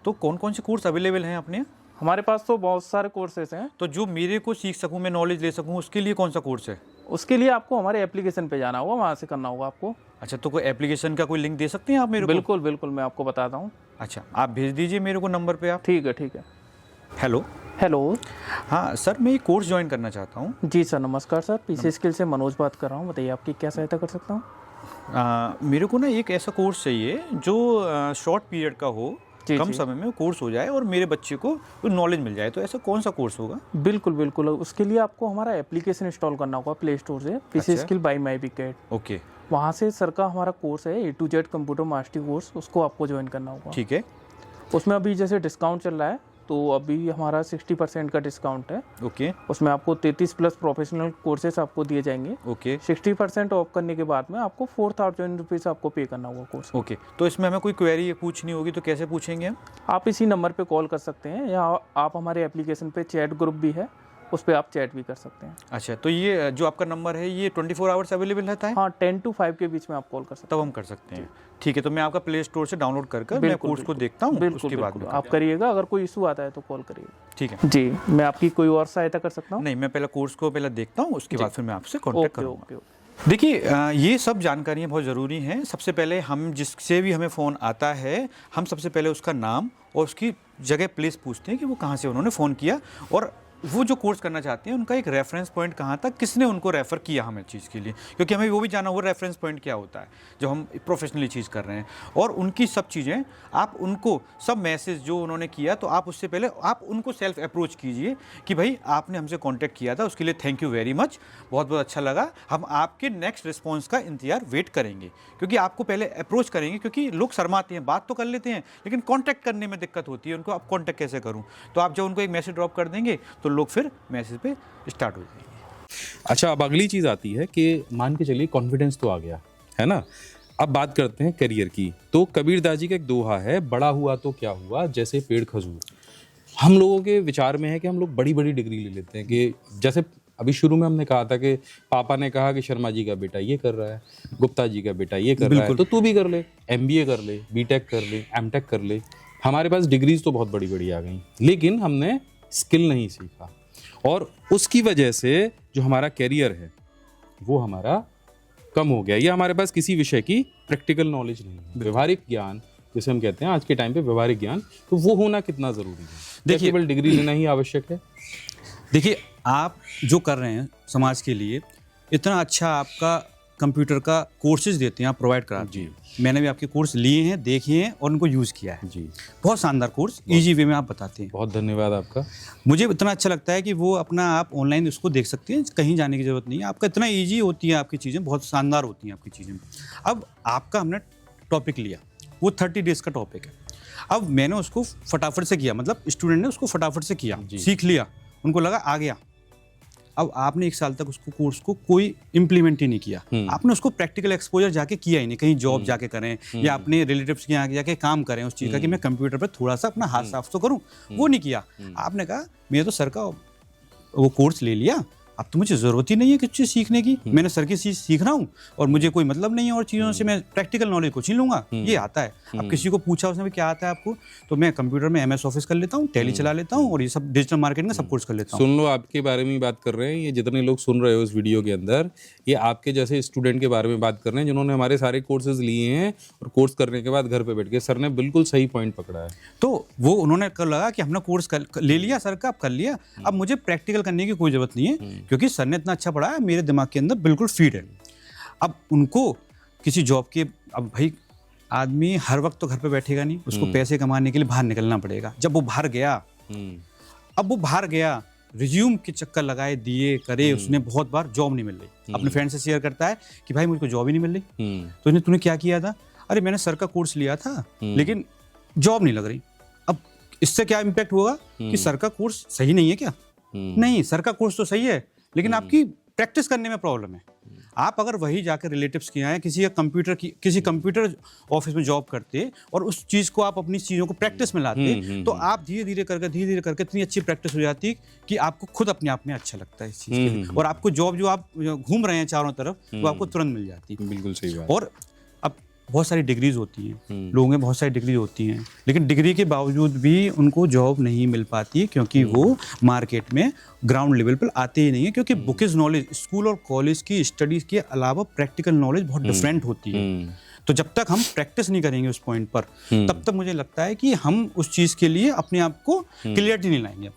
तो कौन कौन से कोर्स अवेलेबल हैं अपने? हमारे पास तो बहुत सारे कोर्सेज हैं। तो जो मेरे को सीख सकूँ, मैं नॉलेज ले सकूँ, उसके लिए कौन सा कोर्स है? उसके लिए आपको हमारे एप्लीकेशन पे जाना होगा, वहाँ से करना होगा आपको। अच्छा, तो कोई एप्लीकेशन का कोई लिंक दे सकते हैं आप मेरे को? बिल्कुल बिल्कुल, मैं आपको बताता हूँ। अच्छा, आप भेज दीजिए मेरे को नंबर पे आप। ठीक है। हेलो, हाँ सर, मैं ये कोर्स ज्वाइन करना चाहता हूँ। जी सर, नमस्कार सर, पीसी स्किल से मनोज बात कर रहा हूँ। बताइए आपकी क्या सहायता कर सकता हूँ? मेरे को ना एक ऐसा कोर्स चाहिए जो शॉर्ट पीरियड का हो, कम समय में कोर्स हो जाए और मेरे बच्चे को नॉलेज मिल जाए। तो ऐसा कौन सा कोर्स होगा? बिल्कुल, उसके लिए आपको हमारा एप्लीकेशन इंस्टॉल करना होगा प्ले स्टोर से, PC skill by my big guide. Okay, वहाँ से सर का हमारा कोर्स है A to Z computer mastery course, उसको आपको ज्वाइन करना होगा। ठीक है। उसमें अभी जैसे डिस्काउंट चल रहा है, तो अभी हमारा 60% का डिस्काउंट है। ओके। उसमें आपको 33 प्लस प्रोफेशनल कोर्सेस आपको दिए जाएंगे। ओके। 60% ऑफ करने के बाद में आपको 4000 रुपीज़ आपको पे करना होगा कोर्स। ओके, तो इसमें हमें कोई क्वेरी पूछनी होगी तो कैसे पूछेंगे हम? आप इसी नंबर पे कॉल कर सकते हैं, या आप हमारे एप्लीकेशन पे चैट ग्रुप भी है, उस पर आप चैट भी कर सकते हैं। अच्छा, तो ये जो आपका नंबर है ये 24 आवर्स अवेलेबल रहता है? हाँ, 10 to 5 के बीच में आप कॉल कर सकते हैं। तब हम कर सकते हैं। ठीक है, तो मैं आपका प्ले स्टोर से डाउनलोड कर मैं कोर्स को देखता हूँ, उसके बाद आप करिएगा। अगर कोई इशू आता है तो कॉल करिएगा। ठीक है जी, मैं आपकी कोई और सहायता कर सकता हूँ? नहीं, मैं पहले कोर्स को देखता हूँ, उसके बाद फिर मैं आपसे कॉन्टैक्ट करूँगा। ओके। देखिए, ये सब जानकारियाँ बहुत ज़रूरी हैं। सबसे पहले हम जिससे भी हमें फ़ोन आता है, हम सबसे पहले उसका नाम और उसकी जगह प्लेस पूछते हैं कि वो कहाँ से उन्होंने फ़ोन किया, और वो जो कोर्स करना चाहते हैं उनका एक रेफरेंस पॉइंट कहाँ था, किसने उनको रेफ़र किया हमें चीज़ के लिए, क्योंकि हमें वो भी जानना वो रेफरेंस पॉइंट क्या होता है जो हम प्रोफेशनली चीज़ कर रहे हैं। और उनकी सब चीज़ें आप उनको सब मैसेज जो उन्होंने किया, तो आप उससे पहले आप उनको सेल्फ अप्रोच कीजिए कि भाई आपने हमसे कॉन्टैक्ट किया था, उसके लिए थैंक यू वेरी मच, बहुत बहुत अच्छा लगा, हम आपके नेक्स्ट रिस्पॉन्स का इंतजार वेट करेंगे। क्योंकि आपको पहले अप्रोच करेंगे, क्योंकि लोग शर्माते हैं, बात तो कर लेते हैं लेकिन कॉन्टैक्ट करने में दिक्कत होती है उनको, अब कॉन्टैक्ट कैसे करूँ। तो आप जब उनको एक मैसेज ड्रॉप कर देंगे तो लोग फिर मैसेज पे स्टार्ट हो जाएंगे। अच्छा, अब अगली चीज़ आती है कि मान के चलिए कॉन्फिडेंस तो आ गया है ना, अब बात करते हैं करियर की। तो कबीरदास जी का एक दोहा है, बड़ा हुआ तो क्या हुआ जैसे पेड़ खजूर। हम लोगों के विचार में है कि हम लोग बड़ी बड़ी डिग्री ले लेते हैं, कि जैसे अभी शुरू में हमने कहा था कि पापा ने कहा कि शर्मा जी का बेटा ये कर रहा है, गुप्ता जी का बेटा ये कर रहा है, तो तू भी कर ले, MBA कर ले, BTech कर ले, M.Tech कर ले। हमारे पास डिग्रीज तो बहुत बड़ी बड़ी आ गई, लेकिन हमने स्किल नहीं सीखा, और उसकी वजह से जो हमारा कैरियर है वो हमारा कम हो गया, या हमारे पास किसी विषय की प्रैक्टिकल नॉलेज नहीं है। व्यवहारिक ज्ञान जिसे हम कहते हैं आज के टाइम पे व्यवहारिक ज्ञान, तो वो होना कितना ज़रूरी है? देखिए, केवल डिग्री लेना ही आवश्यक है? देखिए, आप जो कर रहे हैं समाज के लिए, इतना अच्छा आपका कंप्यूटर का कोर्सेज देते हैं, आप प्रोवाइड कराते हैं। मैंने भी आपके कोर्स लिए हैं, देखे हैं और उनको यूज़ किया है जी। बहुत शानदार कोर्स, इजी वे में आप बताते हैं। बहुत धन्यवाद आपका। मुझे इतना अच्छा लगता है कि वो अपना आप ऑनलाइन उसको देख सकते हैं, कहीं जाने की ज़रूरत नहीं है। आपका इतना ईजी होती है आपकी चीज़ें, बहुत शानदार होती हैं आपकी चीज़ें। अब आपका हमने टॉपिक लिया, वो 30 डेज़ का टॉपिक है। अब मैंने उसको फटाफट से किया, मतलब स्टूडेंट ने उसको फटाफट से किया, सीख लिया, उनको लगा आ गया। अब आपने 1 साल तक उसको कोर्स को कोई इम्प्लीमेंट ही नहीं किया, आपने उसको प्रैक्टिकल एक्सपोजर जाके किया ही नहीं, कहीं जॉब जाके करें या अपने रिलेटिव्स के यहाँ जाके काम करें उस चीज़ का कि मैं कंप्यूटर पर थोड़ा सा अपना हाथ साफ तो करूं, वो नहीं किया। आपने कहा मैं तो सर का वो कोर्स ले लिया, अब तो मुझे ज़रूरत ही नहीं है कुछ चीज़ सीखने की, मैंने सर की चीज़ सीख रहा हूँ और मुझे कोई मतलब नहीं है और चीज़ों से, मैं प्रैक्टिकल नॉलेज कुछ ही लूँगा, ये आता है। अब किसी को पूछा उसने भी क्या आता है आपको, तो मैं कंप्यूटर में MS ऑफिस कर लेता हूँ, टैली चला लेता हूँ और ये सब डिजिटल मार्केटिंग का सब कोर्स कर लेता हूँ। सुन लो, आपके बारे में ही बात कर रहे हैं, ये जितने लोग सुन रहे हो इस वीडियो के अंदर, ये आपके जैसे स्टूडेंट के बारे में बात कर रहे हैं जिन्होंने हमारे सारे कोर्सेज लिए हैं, और कोर्स करने के बाद घर पे बैठ के सर ने बिल्कुल सही पॉइंट पकड़ा है। तो वो उन्होंने कर लगा कि हमने कोर्स ले लिया सर का, अब कर लिया, अब मुझे प्रैक्टिकल करने की कोई ज़रूरत नहीं है क्योंकि सर ने इतना अच्छा पढ़ाया, मेरे दिमाग के अंदर बिल्कुल फीड है। अब उनको किसी जॉब के, अब भाई आदमी हर वक्त तो घर पे बैठेगा नहीं, उसको पैसे कमाने के लिए बाहर निकलना पड़ेगा। जब वो बाहर गया, अब वो बाहर गया, रिज्यूम के चक्कर लगाए, दिए करे, उसने बहुत बार जॉब नहीं मिल रही। अपने फ्रेंड से शेयर करता है कि भाई मुझको जॉब ही नहीं मिल रही। तो तूने क्या किया था? अरे मैंने सर का कोर्स लिया था लेकिन जॉब नहीं लग रही। अब इससे क्या इम्पैक्ट होगा कि सर का कोर्स सही नहीं है क्या? नहीं, सर का कोर्स तो सही है लेकिन आपकी प्रैक्टिस करने में प्रॉब्लम है। आप अगर वही जाकर रिलेटिव्स के यहाँ किसी कंप्यूटर ऑफिस में जॉब करते और उस चीज़ को आप अपनी चीज़ों को प्रैक्टिस में लाते, तो आप धीरे धीरे करके इतनी अच्छी प्रैक्टिस हो जाती कि आपको खुद अपने आप में अच्छा लगता है इस चीज़ के लिए, और आपको जॉब जो आप घूम रहे हैं चारों तरफ वो आपको तुरंत मिल जाती है। बिल्कुल सही बात। और अब बहुत सारी डिग्रीज होती हैं, लोगों में बहुत सारी डिग्री होती हैं, लेकिन डिग्री के बावजूद भी उनको जॉब नहीं मिल पाती क्योंकि वो मार्केट में ग्राउंड लेवल पर आते ही नहीं है, क्योंकि बुकिश नॉलेज स्कूल और कॉलेज की स्टडीज़ के अलावा प्रैक्टिकल नॉलेज बहुत डिफरेंट होती है। तो जब तक हम प्रैक्टिस नहीं करेंगे उस पॉइंट पर, तब तक मुझे लगता है कि हम उस चीज़ के लिए अपने आप को क्लियरिटी नहीं लाएंगे।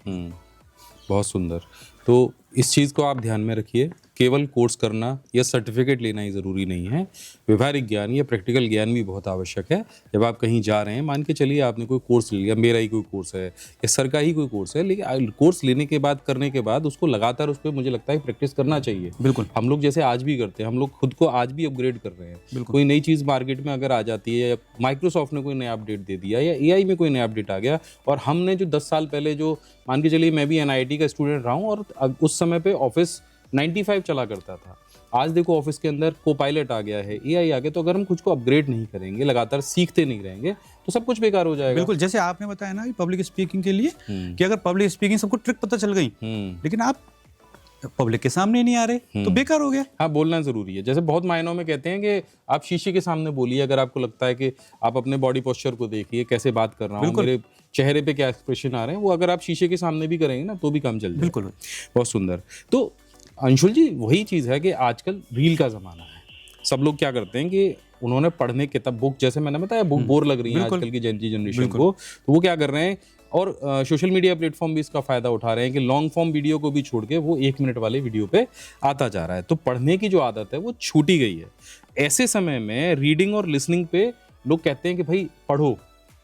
बहुत सुंदर। तो इस चीज़ को आप ध्यान में रखिए, केवल कोर्स करना या सर्टिफिकेट लेना ही ज़रूरी नहीं है, व्यवहारिक ज्ञान या प्रैक्टिकल ज्ञान भी बहुत आवश्यक है। जब आप कहीं जा रहे हैं, मान के चलिए आपने कोई कोर्स ले लिया, मेरा ही कोई कोर्स है या सर का ही कोई कोर्स है, लेकिन कोर्स लेने के बाद, करने के बाद उसको लगातार उस पर मुझे लगता है प्रैक्टिस करना चाहिए। बिल्कुल, हम लोग जैसे आज भी करते हैं, हम लोग खुद को आज भी अपग्रेड कर रहे हैं। कोई नई चीज़ मार्केट में अगर आ जाती है, या माइक्रोसॉफ्ट ने कोई नया अपडेट दे दिया, या AI में कोई नया अपडेट आ गया, और हमने जो 10 साल पहले जो, मान के चलिए मैं भी NIT का स्टूडेंट रहा हूँ और उस समय पे ऑफिस 95 चला करता था, आज देखो ऑफिस के अंदर कोपायलट आ गया है, AI आ गया। तो अगर हम कुछ को अपग्रेड नहीं करेंगे, लगातार सीखते नहीं रहेंगे, तो सब कुछ बेकार हो जाएगा। बिल्कुल, जैसे आपने बताया ना पब्लिक स्पीकिंग के लिए कि अगर पब्लिक स्पीकिंग सबको ट्रिक पता चल गई, लेकिन आप पब्लिक के सामने नहीं आ रहे तो बेकार हो गया। हाँ, बोलना जरूरी है। जैसे बहुत मायनों में कहते हैं कि आप शीशे के सामने बोलिए, अगर आपको लगता है कि आप अपने बॉडी पोस्चर को देखिए, कैसे बात कर रहा हूँ, मेरे चेहरे पे क्या एक्सप्रेशन आ रहे हैं, वो अगर आप शीशे के सामने भी करेंगे ना तो भी काम चल जाएगा। बिल्कुल, बहुत सुंदर। तो अंशुल जी, वही चीज़ है कि आजकल रील का ज़माना है। सब लोग क्या करते हैं कि उन्होंने पढ़ने किताब बुक, जैसे मैंने बताया बुक बोर लग रही है आजकल की जेन जी जनरेशन को, तो वो क्या कर रहे हैं, और सोशल मीडिया प्लेटफॉर्म भी इसका फ़ायदा उठा रहे हैं कि लॉन्ग फॉर्म वीडियो को भी छोड़ के वो 1 मिनट वाले वीडियो पे आता जा रहा है। तो पढ़ने की जो आदत है वो छूटी गई है। ऐसे समय में रीडिंग और लिसनिंग पे लोग कहते हैं कि भाई पढ़ो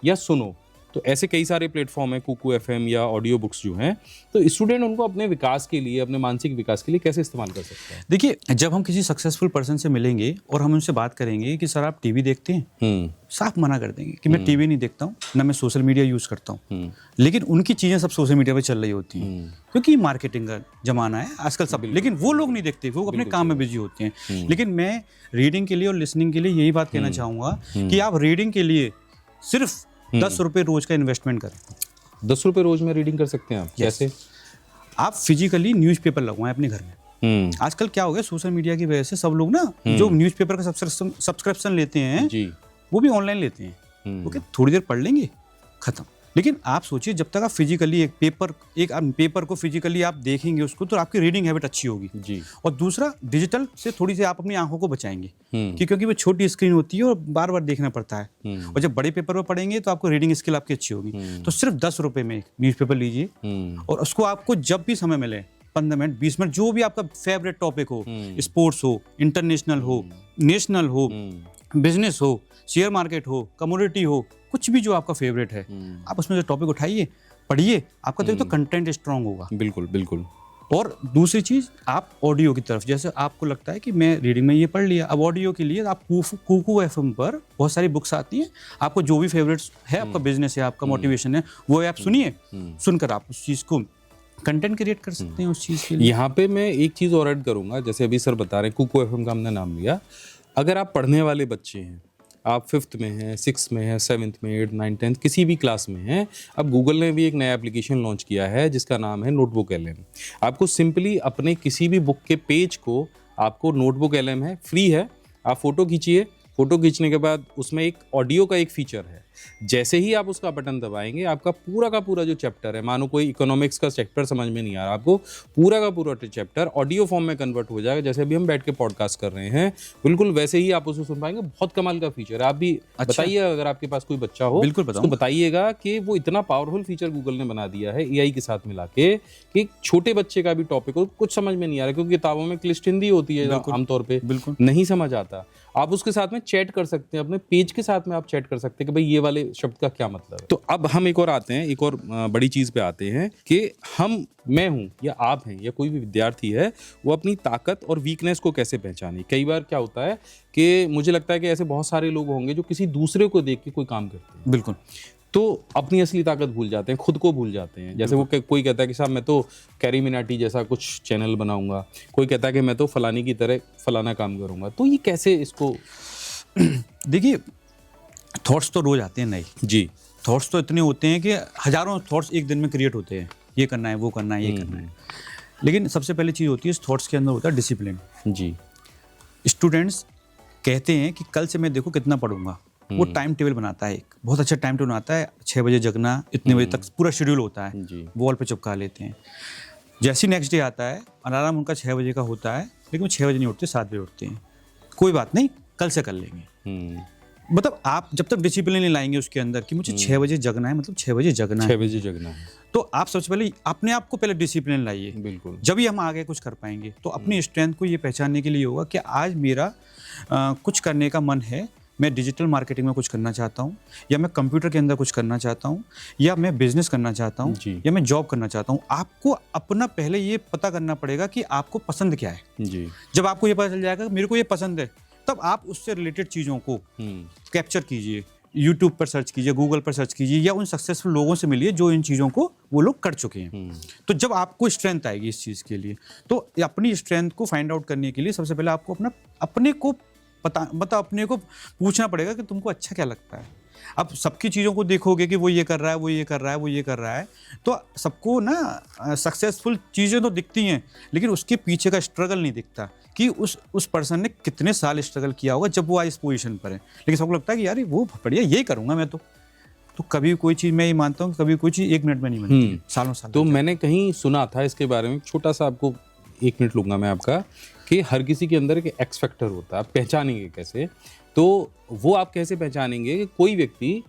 या सुनो, तो ऐसे कई सारे प्लेटफॉर्म हैं, कुकू एफएम या ऑडियो बुक्स जो हैं, तो स्टूडेंट उनको अपने विकास के लिए, अपने मानसिक विकास के लिए कैसे इस्तेमाल कर सकते हैं? देखिए, जब हम किसी सक्सेसफुल पर्सन से मिलेंगे और हम उनसे बात करेंगे कि सर आप टीवी देखते हैं, साफ मना कर देंगे कि मैं टीवी नहीं देखता हूँ, ना मैं सोशल मीडिया यूज़ करता हूँ। लेकिन उनकी चीज़ें सब सोशल मीडिया पे चल रही होती हैं क्योंकि मार्केटिंग का जमाना है आजकल सब, लेकिन वो लोग नहीं देखते, वो अपने काम में बिजी होते हैं। लेकिन मैं रीडिंग के लिए और लिसनिंग के लिए यही बात कहना चाहूँगा कि आप रीडिंग के लिए सिर्फ 10 रुपये रोज का इन्वेस्टमेंट करें। 10 रुपये रोज में रीडिंग कर सकते हैं आप? कैसे? आप फिजिकली न्यूज़पेपर लगवाएं अपने घर में। आजकल क्या हो गया, सोशल मीडिया की वजह से सब लोग ना जो न्यूज़पेपर का सब्सक्रिप्शन लेते हैं जी, वो भी ऑनलाइन लेते हैं। ओके, थोड़ी देर पढ़ लेंगे, खत्म। लेकिन आप सोचिए, जब तक आप फिजिकली एक पेपर को फिजिकली आप देखेंगे उसको, तो आपकी रीडिंग हैबिट अच्छी होगी जी। और दूसरा, डिजिटल से थोड़ी सी आप अपनी आंखों को बचाएंगे क्योंकि वो छोटी स्क्रीन होती है और बार बार देखना पड़ता है। और जब बड़े पेपर पर पढ़ेंगे तो आपको रीडिंग स्किल आपकी अच्छी होगी। तो सिर्फ 10 रुपये में एक न्यूज़पेपर लीजिए और उसको आपको जब भी समय मिले, 15 मिनट 20 मिनट, जो भी आपका फेवरेट टॉपिक हो, स्पोर्ट्स हो, इंटरनेशनल हो, नेशनल हो, बिजनेस हो, शेयर मार्केट हो, कमोडिटी हो, कुछ भी जो आपका फेवरेट है, आप उसमें से टॉपिक उठाइए, पढ़िए, आपका तो कंटेंट स्ट्रांग होगा। बिल्कुल बिल्कुल। और दूसरी चीज़, आप ऑडियो की तरफ, जैसे आपको लगता है कि मैं रीडिंग में ये पढ़ लिया, अब ऑडियो के लिए आप कुकू एफएम पर बहुत सारी बुक्स आती हैं, आपको जो भी फेवरेट्स है, आपका बिजनेस है, आपका मोटिवेशन है, वो आप सुनिए, सुनकर आप उस चीज़ को कंटेंट क्रिएट कर सकते हैं उस चीज़ के लिए। यहाँ पे मैं एक चीज़ और ऐड करूँगा, जैसे अभी सर बता रहे हैं कुकू एफएम का हमने नाम लिया। अगर आप पढ़ने वाले बच्चे हैं, आप 5th में हैं, 6th में हैं, 7th में, 8th, 9th, 10th, किसी भी क्लास में हैं, अब गूगल ने भी एक नया एप्लीकेशन लॉन्च किया है जिसका नाम है नोटबुक एलएम। आपको सिंपली अपने किसी भी बुक के पेज को, आपको नोटबुक एलएम है, फ्री है, आप फ़ोटो खींचिए, फ़ोटो खींचने के बाद उसमें एक ऑडियो का एक फीचर है, जैसे ही आप उसका बटन दबाएंगे, आपका पूरा का पूरा जो चैप्टर है, मानो कोई इकोनॉमिक्स का चैप्टर समझ में नहीं आ रहा, आपको पूरा का पूरा चैप्टर ऑडियो फॉर्म में कन्वर्ट हो जाएगा। जैसे अभी हम बैठ के पॉडकास्ट कर रहे हैं, बिल्कुल वैसे ही आप उसे सुन पाएंगे। बहुत कमाल का फीचर है। आप भी बताइए, अगर आपके पास कोई बच्चा हो, बिल्कुल तो बताइएगा कि वो इतना पावरफुल फीचर गूगल ने बना दिया है एआई के साथ मिला के, कि छोटे बच्चे का भी टॉपिक हो, कुछ समझ में नहीं आ रहा, क्योंकि किताबों में क्लिष्ट हिंदी होती है आमतौर पर, बिल्कुल नहीं समझ आता। आप उसके साथ में चैट कर सकते हैं, अपने पेज के साथ में आप चैट कर सकते हैं कि भाई ये वाले शब्द का क्या मतलब है। तो अब हम एक और आते हैं, एक और बड़ी चीज़ पे आते हैं कि मैं हूँ या आप हैं या कोई भी विद्यार्थी है, वो अपनी ताकत और वीकनेस को कैसे पहचाने। कई बार क्या होता है कि मुझे लगता है कि ऐसे बहुत सारे लोग होंगे जो किसी दूसरे को देख के कोई काम करते हैं, बिल्कुल, तो अपनी असली ताकत भूल जाते हैं, खुद को भूल जाते हैं। जैसे वो कोई कहता है कि साहब मैं तो कैरी मिनाटी जैसा कुछ चैनल बनाऊंगा, कोई कहता है कि मैं तो फलानी की तरह फलाना काम करूंगा। तो ये कैसे इसको देखिए, थॉट्स तो रोज आते हैं नए जी, थॉट्स तो इतने होते हैं कि हजारों थॉट्स एक दिन में क्रिएट होते हैं, ये करना है, वो करना है, ये करना है। लेकिन सबसे पहली चीज़ होती है, इस थॉट्स के अंदर होता है डिसिप्लिन जी। स्टूडेंट्स कहते हैं कि कल से मैं देखो कितना पढ़ूंगा, वो टाइम टेबल बनाता है, एक बहुत अच्छा टाइम टेबल बनाता है, 6 बजे जगना, इतने बजे तक पूरा शेड्यूल होता है, वॉल पे चिपका लेते हैं। जैसे ही नेक्स्ट डे आता है, अलार्म उनका 6 बजे का होता है, लेकिन वो 6 बजे नहीं उठते, 7 बजे उठते हैं। कोई बात नहीं, कल से कर लेंगे। मतलब आप जब तक डिसिप्लिन नहीं लाएंगे उसके अंदर कि मुझे 6 बजे जगना है, मतलब 6 बजे जगना है, 6 बजे जगना है, तो आप सबसे पहले अपने आप को पहले डिसिप्लिन लाइए। बिल्कुल, जब ही हम आगे कुछ कर पाएंगे। तो अपनी स्ट्रेंथ को ये पहचानने के लिए होगा कि आज मेरा कुछ करने का मन है, मैं डिजिटल मार्केटिंग में कुछ करना चाहता हूँ, या मैं कंप्यूटर के अंदर कुछ करना चाहता हूँ, या मैं बिजनेस करना चाहता हूँ, या मैं जॉब करना चाहता हूँ। आपको अपना पहले ये पता करना पड़ेगा कि आपको पसंद क्या है। जी। जब आपको ये पता चल जाएगा कि मेरे को ये पसंद है, तब आप उससे रिलेटेड चीज़ों को कैप्चर कीजिए, यूट्यूब पर सर्च कीजिए, गूगल पर सर्च कीजिए, या उन सक्सेसफुल लोगों से मिलिए जो इन चीज़ों को वो लोग कर चुके हैं। तो जब आपको स्ट्रेंथ आएगी इस चीज़ के लिए, तो अपनी स्ट्रेंथ को फाइंड आउट करने के लिए सबसे पहले आपको अपने को अपने को पूछना पड़ेगा कि तुमको अच्छा क्या लगता है। अब सबकी चीज़ों को देखोगे कि वो ये कर रहा है, वो ये कर रहा है, वो ये कर रहा है, तो सबको ना सक्सेसफुल चीज़ें तो दिखती हैं, लेकिन उसके पीछे का स्ट्रगल नहीं दिखता कि उस पर्सन ने कितने साल स्ट्रगल किया होगा जब वो आज इस पोजीशन पर है। लेकिन सबको लगता है कि यार वो बढ़िया, ये करूँगा मैं तो कभी कोई चीज़, मैं ये मानता हूँ कभी कोई चीज़ 1 मिनट में नहीं बनती, सालों साल। तो मैंने कहीं सुना था इसके बारे में, छोटा सा आपको 1 मिनट लूँगा मैं आपका, कि हर किसी के अंदर एक एक्स फैक्टर होता है। आप पहचानेंगे कैसे? तो वो आप कैसे पहचानेंगे कि कोई व्यक्ति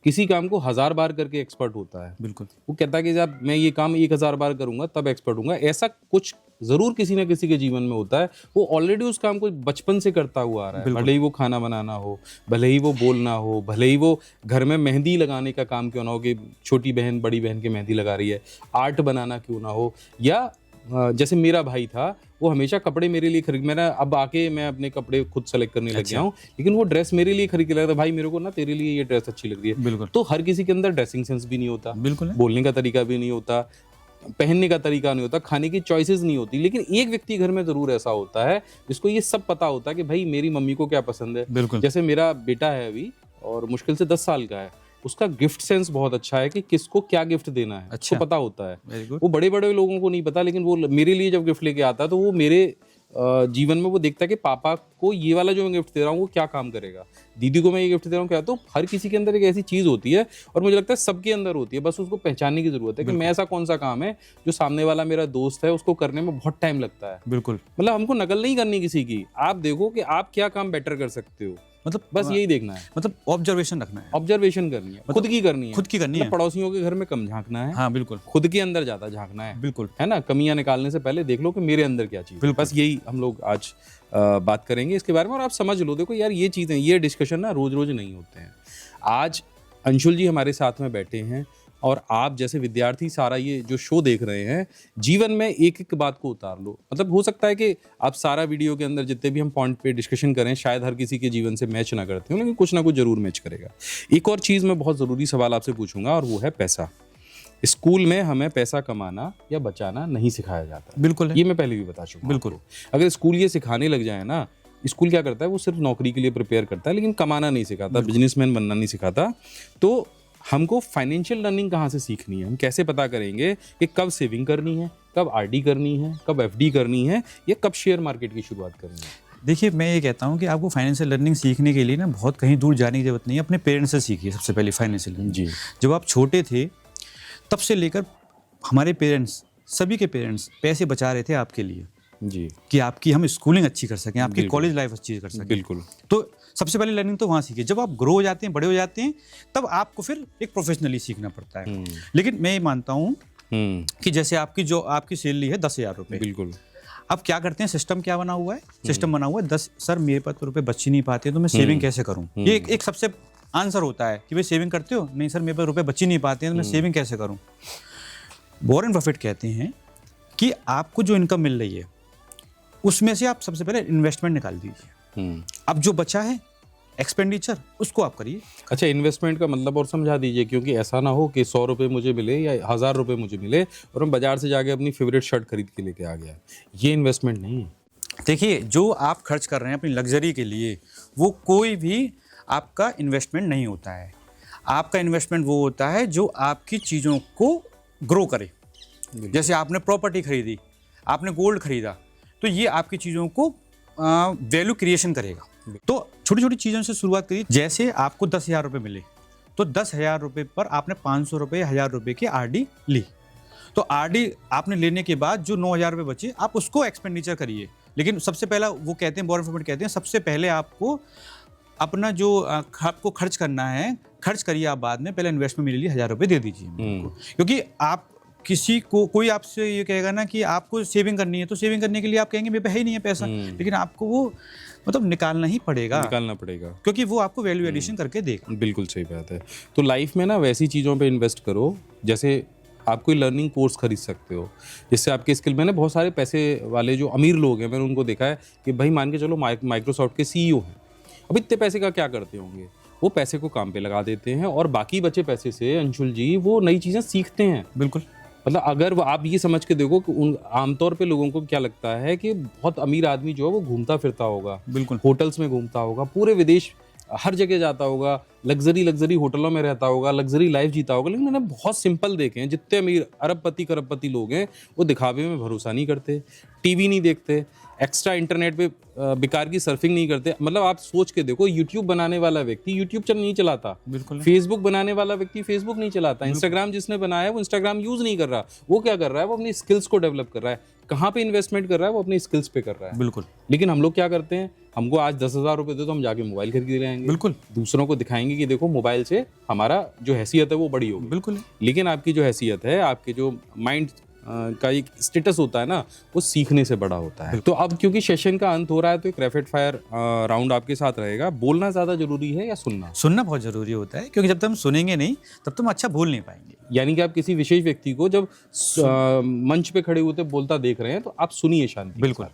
किसी काम को 1000 बार करके एक्सपर्ट होता है? बिल्कुल। वो कहता है कि जब मैं ये काम 1000 बार करूंगा तब एक्सपर्ट होऊंगा, ऐसा कुछ जरूर किसी ना किसी के जीवन में होता है। वो ऑलरेडी उस काम को बचपन से करता हुआ आ रहा है, भले ही वो खाना बनाना हो, भले ही वो बोलना हो, भले ही वो घर में मेहंदी लगाने का काम क्यों ना हो कि छोटी बहन बड़ी बहन की मेहंदी लगा रही है, आर्ट बनाना क्यों ना हो, या जैसे मेरा भाई था वो हमेशा कपड़े मेरे लिए खरीद, मेरा अब आके मैं अपने कपड़े खुद सेलेक्ट करने लग गया हूँ, लेकिन वो ड्रेस मेरे लिए खरीद के लगा था, भाई मेरे को ना तेरे लिए ये ड्रेस अच्छी लग रही है। बिल्कुल। तो हर किसी के अंदर ड्रेसिंग सेंस भी नहीं होता, बिल्कुल है। बोलने का तरीका भी नहीं होता, पहनने का तरीका नहीं होता, खाने की चॉइसेस नहीं होती, लेकिन एक व्यक्ति घर में जरूर ऐसा होता है जिसको ये सब पता होता है कि भाई मेरी मम्मी को क्या पसंद है। बिल्कुल। जैसे मेरा बेटा है अभी और मुश्किल से 10 साल का है, उसका गिफ्ट सेंस बहुत अच्छा है कि किसको क्या गिफ्ट देना है, अच्छा। उसको पता होता है। Very good. वो बड़े बड़े लोगों को नहीं पता, लेकिन वो मेरे लिए जब गिफ्ट लेके आता है तो वो मेरे जीवन में वो देखता है कि पापा को ये वाला जो मैं गिफ्ट दे रहा हूँ वो क्या काम करेगा, दीदी को मैं ये गिफ्ट दे रहा हूँ क्या। तो हर किसी के अंदर एक ऐसी चीज़ होती है और मुझे लगता है सबके अंदर होती है, बस उसको पहचानने की जरूरत है कि मैं ऐसा कौन सा काम है जो सामने वाला मेरा दोस्त है उसको करने में बहुत टाइम लगता है। बिल्कुल। मतलब हमको नकल नहीं करनी किसी की, आप देखो कि आप क्या काम बेटर कर सकते हो, मतलब बस यही देखना है। मतलब ऑब्जर्वेशन रखना है, ऑब्जर्वेशन करनी है, खुद की करनी है, खुद की करनी है। मतलब पड़ोसियों के घर में कम झांकना है, हाँ बिल्कुल। खुद के अंदर ज्यादा झांकना है, बिल्कुल। है ना। कमियां निकालने से पहले देख लो कि मेरे अंदर क्या चीज है। बस यही हम लोग आज बात करेंगे इसके बारे में। और आप समझ लो, देखो यार ये चीजें, ये डिस्कशन ना रोज रोज नहीं होते हैं। आज अंशुल जी हमारे साथ में बैठे हैं और आप जैसे विद्यार्थी सारा ये जो शो देख रहे हैं, जीवन में एक एक बात को उतार लो। मतलब हो सकता है कि आप सारा वीडियो के अंदर जितने भी हम पॉइंट पे डिस्कशन करें शायद हर किसी के जीवन से मैच ना करते हो, लेकिन कुछ ना कुछ जरूर मैच करेगा। एक और चीज़ मैं बहुत ज़रूरी सवाल आपसे पूछूंगा और वो है पैसा। स्कूल में हमें पैसा कमाना या बचाना नहीं सिखाया जाता। बिल्कुल है। ये मैं पहले भी बता चुका हूं बिल्कुल। आपको। अगर स्कूल ये सिखाने लग जाए ना, स्कूल क्या करता है, वो सिर्फ नौकरी के लिए प्रिपेयर करता है, लेकिन कमाना नहीं सिखाता, बिजनेसमैन बनना नहीं सिखाता। तो हमको फाइनेंशियल लर्निंग कहाँ से सीखनी है, हम कैसे पता करेंगे कि कब सेविंग करनी है, कब आरडी करनी है, कब एफडी करनी है, या कब शेयर मार्केट की शुरुआत करनी है? देखिए, मैं ये कहता हूँ कि आपको फाइनेंशियल लर्निंग सीखने के लिए ना बहुत कहीं दूर जाने की जरूरत नहीं है, अपने पेरेंट्स से सीखिए सबसे पहले फाइनेंशियल लर्निंग। जी। जब आप छोटे थे तब से लेकर हमारे पेरेंट्स, सभी के पेरेंट्स पैसे बचा रहे थे आपके लिए, जी, कि आपकी हम स्कूलिंग अच्छी कर सकें, आपकी बिल्कुल। कॉलेज लाइफ अच्छी कर सकें। बिल्कुल। तो सबसे पहले लर्निंग तो वहाँ सीखिए। जब आप ग्रो हो जाते हैं, बड़े हो जाते हैं, तब आपको फिर एक प्रोफेशनली सीखना पड़ता है। लेकिन मैं ये मानता हूँ कि जैसे आपकी सैलरी है 10,000 रुपये, बिल्कुल। अब क्या करते हैं, सिस्टम क्या बना हुआ है, सिस्टम बना हुआ है 10, सर मेरे पास तो रुपये बच ही नहीं पाते, तो मैं सेविंग कैसे करूँ। ये एक सबसे आंसर होता है कि भाई सेविंग करते हो, नहीं सर मेरे पास रुपये बच ही नहीं पाते हैं, तो मैं सेविंग कैसे करूँ। वॉरेन बफेट कहते हैं कि आपको जो इनकम मिल रही है उसमें से आप सबसे पहले इन्वेस्टमेंट निकाल दीजिए, अब जो बचा है एक्सपेंडिचर उसको आप करिए। अच्छा, इन्वेस्टमेंट का मतलब और समझा दीजिए, क्योंकि ऐसा ना हो कि 100 रुपये मुझे मिले या 1000 रुपये मुझे मिले और हम बाजार से जाके अपनी फेवरेट शर्ट खरीद के लेके आ गया, ये इन्वेस्टमेंट नहीं है। देखिए, जो आप खर्च कर रहे हैं अपनी लग्जरी के लिए, वो कोई भी आपका इन्वेस्टमेंट नहीं होता है। आपका इन्वेस्टमेंट वो होता है जो आपकी चीज़ों को ग्रो करे। जैसे आपने प्रॉपर्टी खरीदी, आपने गोल्ड खरीदा, तो ये आपकी चीज़ों को वैल्यू क्रिएशन करेगा। तो छोटी छोटी चीज़ों से शुरुआत करिए। जैसे आपको 10,000 रुपये मिले, तो 10,000 रुपये पर आपने 500 रुपये, 1,000 रुपये की आरडी ली, तो आरडी आपने लेने के बाद जो 9,000 रुपये बचे, आप उसको एक्सपेंडिचर करिए। लेकिन सबसे पहला वो कहते हैं, वॉरेन बफेट कहते हैं, सबसे पहले आपको अपना जो आपको खर्च करना है, खर्च करिए आप बाद में, पहले इन्वेस्टमेंट मेरे लिए 1,000 रुपये दे दीजिए। क्योंकि आप किसी को, कोई आपसे ये कहेगा ना कि आपको सेविंग करनी है, तो सेविंग करने के लिए आप कहेंगे मेरे पे है ही नहीं है पैसा, लेकिन आपको वो मतलब निकालना ही पड़ेगा, क्योंकि वो आपको वैल्यू एडिशन करके देगा। बिल्कुल सही बात है। तो लाइफ में ना वैसी चीज़ों पे इन्वेस्ट करो, जैसे आप कोई लर्निंग कोर्स खरीद सकते हो जिससे आपके स्किल में ना, बहुत सारे पैसे वाले जो अमीर लोग हैं मैंने उनको देखा है कि भाई मान के चलो माइक्रोसॉफ्ट के CEO हैं, अब इतने पैसे का क्या करते होंगे, वो पैसे को काम पे लगा देते हैं और बाकी बचे पैसे से अंशुल जी वो नई चीज़ें सीखते हैं। बिल्कुल। मतलब अगर आप ये समझ के देखो कि आमतौर पे लोगों को क्या लगता है कि बहुत अमीर आदमी जो है वो घूमता फिरता होगा, बिल्कुल, होटल्स में घूमता होगा, पूरे विदेश हर जगह जाता होगा, लग्जरी होटलों में रहता होगा, लग्जरी लाइफ जीता होगा। लेकिन मैंने बहुत सिंपल देखे हैं, जितने अमीर अरबपति करोड़पति लोग हैं वो दिखावे में भरोसा नहीं करते, टीवी नहीं देखते, एक्स्ट्रा इंटरनेट पे बेकार की सर्फिंग नहीं करते। मतलब आप सोच के देखो, यूट्यूब बनाने वाला व्यक्ति यूट्यूब नहीं चलाता, बिल्कुल फेसबुक बनाने वाला व्यक्ति फेसबुक नहीं चलाता, इंस्टाग्राम जिसने बनाया है वो इंस्टाग्राम यूज नहीं कर रहा। वो क्या कर रहा है, वो अपनी स्किल्स को डेवलप कर रहा है। कहाँ पे इन्वेस्टमेंट कर रहा है, वो अपनी स्किल्स पे कर रहा है। बिल्कुल लेकिन हम लोग क्या करते हैं, हमको आज 10,000 रुपए दे तो हम जाके मोबाइल खरीद के ले आएंगे, बिल्कुल दूसरों को दिखाएंगे कि देखो मोबाइल से हमारा जो हैसियत है वो बड़ी होगी। बिल्कुल लेकिन आपकी जो हैसियत है, आपके जो माइंड का एक स्टेटस होता है ना, वो सीखने से बड़ा होता है। तो अब क्योंकि सेशन का अंत हो रहा है तो एक रैपिड फायर राउंड आपके साथ रहेगा। बोलना ज़्यादा जरूरी है या सुनना? सुनना बहुत जरूरी होता है, क्योंकि जब तक हम सुनेंगे नहीं तब तक हम अच्छा बोल नहीं पाएंगे। यानी कि आप किसी विशेष व्यक्ति को जब मंच पे खड़े होते बोलता देख रहे हैं तो आप सुनिए शांति। बिल्कुल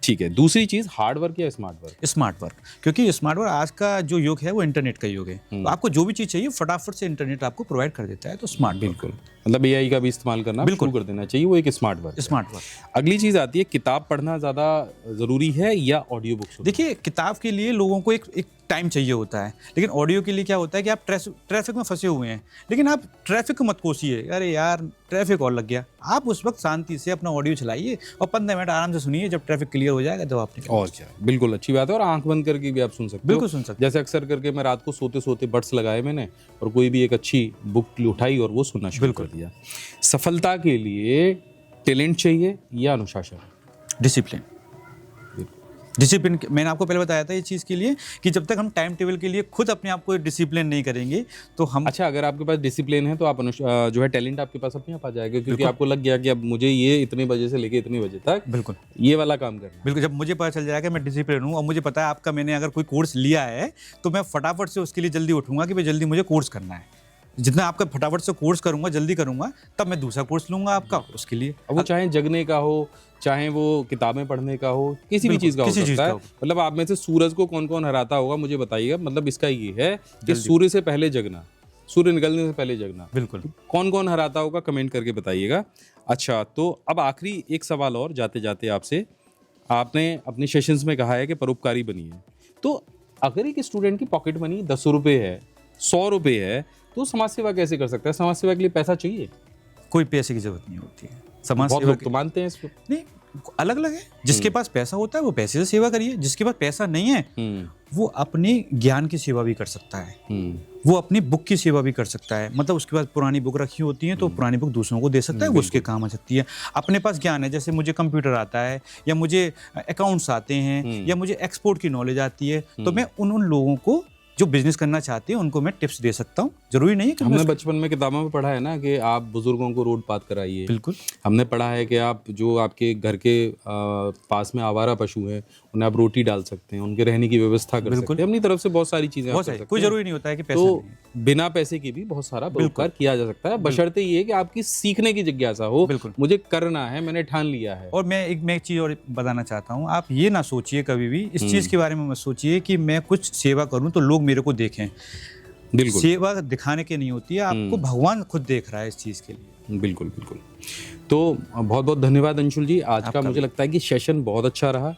ठीक है। दूसरी चीज, हार्ड वर्क या स्मार्ट वर्क? स्मार्ट वर्क, क्योंकि स्मार्ट वर्क आज का जो युग है वो इंटरनेट का युग है। तो आपको जो भी चीज़ चाहिए फटाफट से इंटरनेट आपको प्रोवाइड कर देता है। तो स्मार्ट बिल्कुल, मतलब एआई का भी इस्तेमाल करना शुरू कर देना चाहिए, वो एक स्मार्ट वर्क। Smart work. अगली चीज आती है, किताब पढ़ना ज्यादा जरूरी है या ऑडियो बुक्स? देखिए, किताब के लिए लोगों को एक टाइम चाहिए होता है, लेकिन ऑडियो के लिए क्या होता है कि आप ट्रैफिक में फंसे हुए हैं, लेकिन आप ट्रैफिक को मत कोसिए, अरे यार ट्रैफिक और लग गया। आप उस वक्त शांति से अपना ऑडियो चलाइए और 15 मिनट आराम से सुनिए। जब ट्रैफिक क्लियर हो जाएगा तो आप निकल। और क्या, बिल्कुल अच्छी बात है। और आंख बंद करके भी आप सुन सकते हो। बिल्कुल सुन सकते। जैसे अक्सर करके मैं रात को सोते सोते बड्स लगाए मैंने और कोई भी एक अच्छी बुक उठाई और वो सुनना शुरू कर दिया। सफलता के लिए टैलेंट चाहिए या अनुशासन? डिसिप्लिन। डिसिप्लिन मैंने आपको पहले बताया था इस चीज़ के लिए कि जब तक हम टाइम टेबल के लिए खुद अपने आप को डिसिप्लिन नहीं करेंगे तो हम। अच्छा, अगर आपके पास डिसिप्लिन है तो आप जो है टैलेंट आपके पास अपने आप आ जाएगा, क्योंकि आपको लग गया कि अब मुझे ये इतने बजे से लेके इतने बजे तक बिल्कुल ये वाला काम करना है। बिल्कुल, जब मुझे पता चल जाएगा मैं डिसिप्लिन हूँ और मुझे पता है आपका मैंने अगर कोई कोर्स लिया है तो मैं फटाफट से उसके लिए जल्दी उठूंगा कि भाई जल्दी मुझे कोर्स करना है। जितना आपका फटाफट से कोर्स करूंगा, जल्दी करूंगा, तब मैं दूसरा कोर्स लूंगा आपका उसके लिए। अब वो चाहे जगने का हो, चाहे वो किताबें पढ़ने का हो, किसी भी चीज़ का हो सकता है। मतलब आप में से सूरज को कौन कौन हराता होगा मुझे बताइएगा। मतलब इसका ये है कि सूर्य से पहले जगना, सूर्य निकलने से पहले जगना। बिल्कुल। कौन कौन हराता होगा कमेंट करके बताइएगा। अच्छा, तो अब आखिरी एक सवाल और जाते जाते आपसे। आपने अपने सेशंस में कहा है कि परोपकारी बनिए, तो अगर एक स्टूडेंट की पॉकेट मनी 10 रुपये है, 100 रुपये है, तो समाज सेवा कैसे कर सकता है? समाज सेवा के लिए पैसा चाहिए? कोई पैसे की जरूरत नहीं होती है। समाज बहुत सेवा लोग तो मानते हैं इसको। नहीं, अलग अलग है। जिसके पास पैसा होता है वो पैसे से सेवा करिए, जिसके पास पैसा नहीं है वो अपने ज्ञान की सेवा भी कर सकता है, वो अपनी बुक की सेवा भी कर सकता है। मतलब उसके पास पुरानी बुक रखी होती है तो पुरानी बुक दूसरों को दे सकता है, वो उसके काम आ सकती है। अपने पास ज्ञान है, जैसे मुझे कंप्यूटर आता है या मुझे अकाउंट्स आते हैं या मुझे एक्सपोर्ट की नॉलेज आती है, तो मैं उन लोगों को जो बिजनेस करना चाहते हैं उनको मैं टिप्स दे सकता हूँ। जरूरी नहीं है कि हमने बचपन में किताबों में पढ़ा है ना कि आप बुजुर्गों को रोड पात कराइए। बिल्कुल। हमने पढ़ा है कि आप जो आपके घर के पास में आवारा पशु हैं उन्हें आप रोटी डाल सकते हैं, उनके रहने की व्यवस्था कर सकते हैं। अपनी तरफ से बहुत सारी चीजें आप कर सकते हैं। कोई जरूरी नहीं होता है कि पैसा तो नहीं है। बिना पैसे के भी बहुत सारा परोपकार किया जा सकता है, बशर्ते ये कि आपकी सीखने की जिज्ञासा हो। बिल्कुल। मुझे करना है, मैंने ठान लिया है। और मैं एक चीज़ और बताना चाहता हूँ, आप ये ना सोचिए कभी भी इस चीज़ के बारे में मत सोचिए कि मैं कुछ सेवा करूँ तो लोग मेरे को देखें। बिल्कुल। सेवा दिखाने की नहीं होती है, आपको भगवान खुद देख रहा है इस चीज़ के लिए। बिल्कुल बिल्कुल। तो बहुत बहुत धन्यवाद अंशुल जी। आज का मुझे लगता है कि सेशन बहुत अच्छा रहा।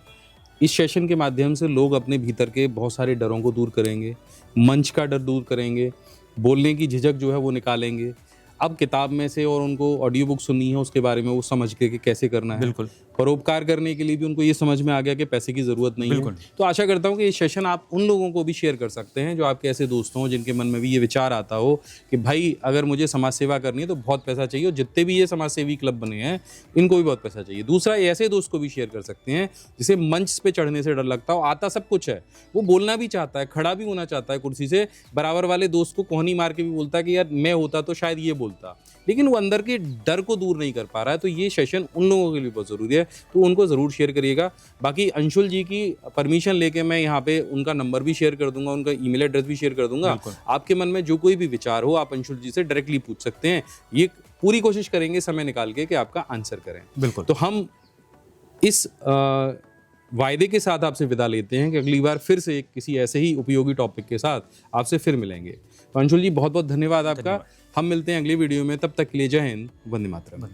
इस सेशन के माध्यम से लोग अपने भीतर के बहुत सारे डरों को दूर करेंगे, मंच का डर दूर करेंगे, बोलने की झिझक जो है वो निकालेंगे। अब किताब में से और उनको ऑडियो बुक सुननी है उसके बारे में वो समझ के कि कैसे करना है। बिल्कुल। परोपकार करने के लिए भी उनको ये समझ में आ गया कि पैसे की ज़रूरत नहीं है। तो आशा करता हूँ कि ये सेशन आप उन लोगों को भी शेयर कर सकते हैं जो आपके ऐसे दोस्त हों जिनके मन में भी ये विचार आता हो कि भाई अगर मुझे समाज सेवा करनी है तो बहुत पैसा चाहिए, और जितने भी ये समाज सेवी क्लब बने हैं इनको भी बहुत पैसा चाहिए। दूसरा, ऐसे दोस्त को भी शेयर कर सकते हैं जिसे मंच पे चढ़ने से डर लगता हो, आता सब कुछ है, वो बोलना भी चाहता है, खड़ा भी होना चाहता है कुर्सी से, बराबर वाले दोस्त को कोहनी मार के भी बोलता है कि यार मैं होता तो शायद ये बोलता, लेकिन वो अंदर के डर को दूर नहीं कर पा रहा है। तो ये सेशन उन लोगों के लिए बहुत ज़रूरी है, तो उनको ज़रूर शेयर करिएगा। बाकी अंशुल जी की परमिशन लेके मैं यहाँ पे उनका नंबर भी शेयर कर दूंगा, उनका ईमेल एड्रेस भी शेयर कर दूंगा। आपके मन में जो कोई भी विचार हो आप अंशुल जी से डायरेक्टली पूछ सकते हैं। ये पूरी कोशिश करेंगे समय निकाल के कि आपका आंसर करें। बिल्कुल। तो हम इस वायदे के साथ आपसे विदा लेते हैं कि अगली बार फिर से किसी ऐसे ही उपयोगी टॉपिक के साथ आपसे फिर मिलेंगे। तो अंशुल जी बहुत बहुत धन्यवाद आपका। हम मिलते हैं अगली वीडियो में, तब तक के लिए जय हिंद, वंदे मातरम।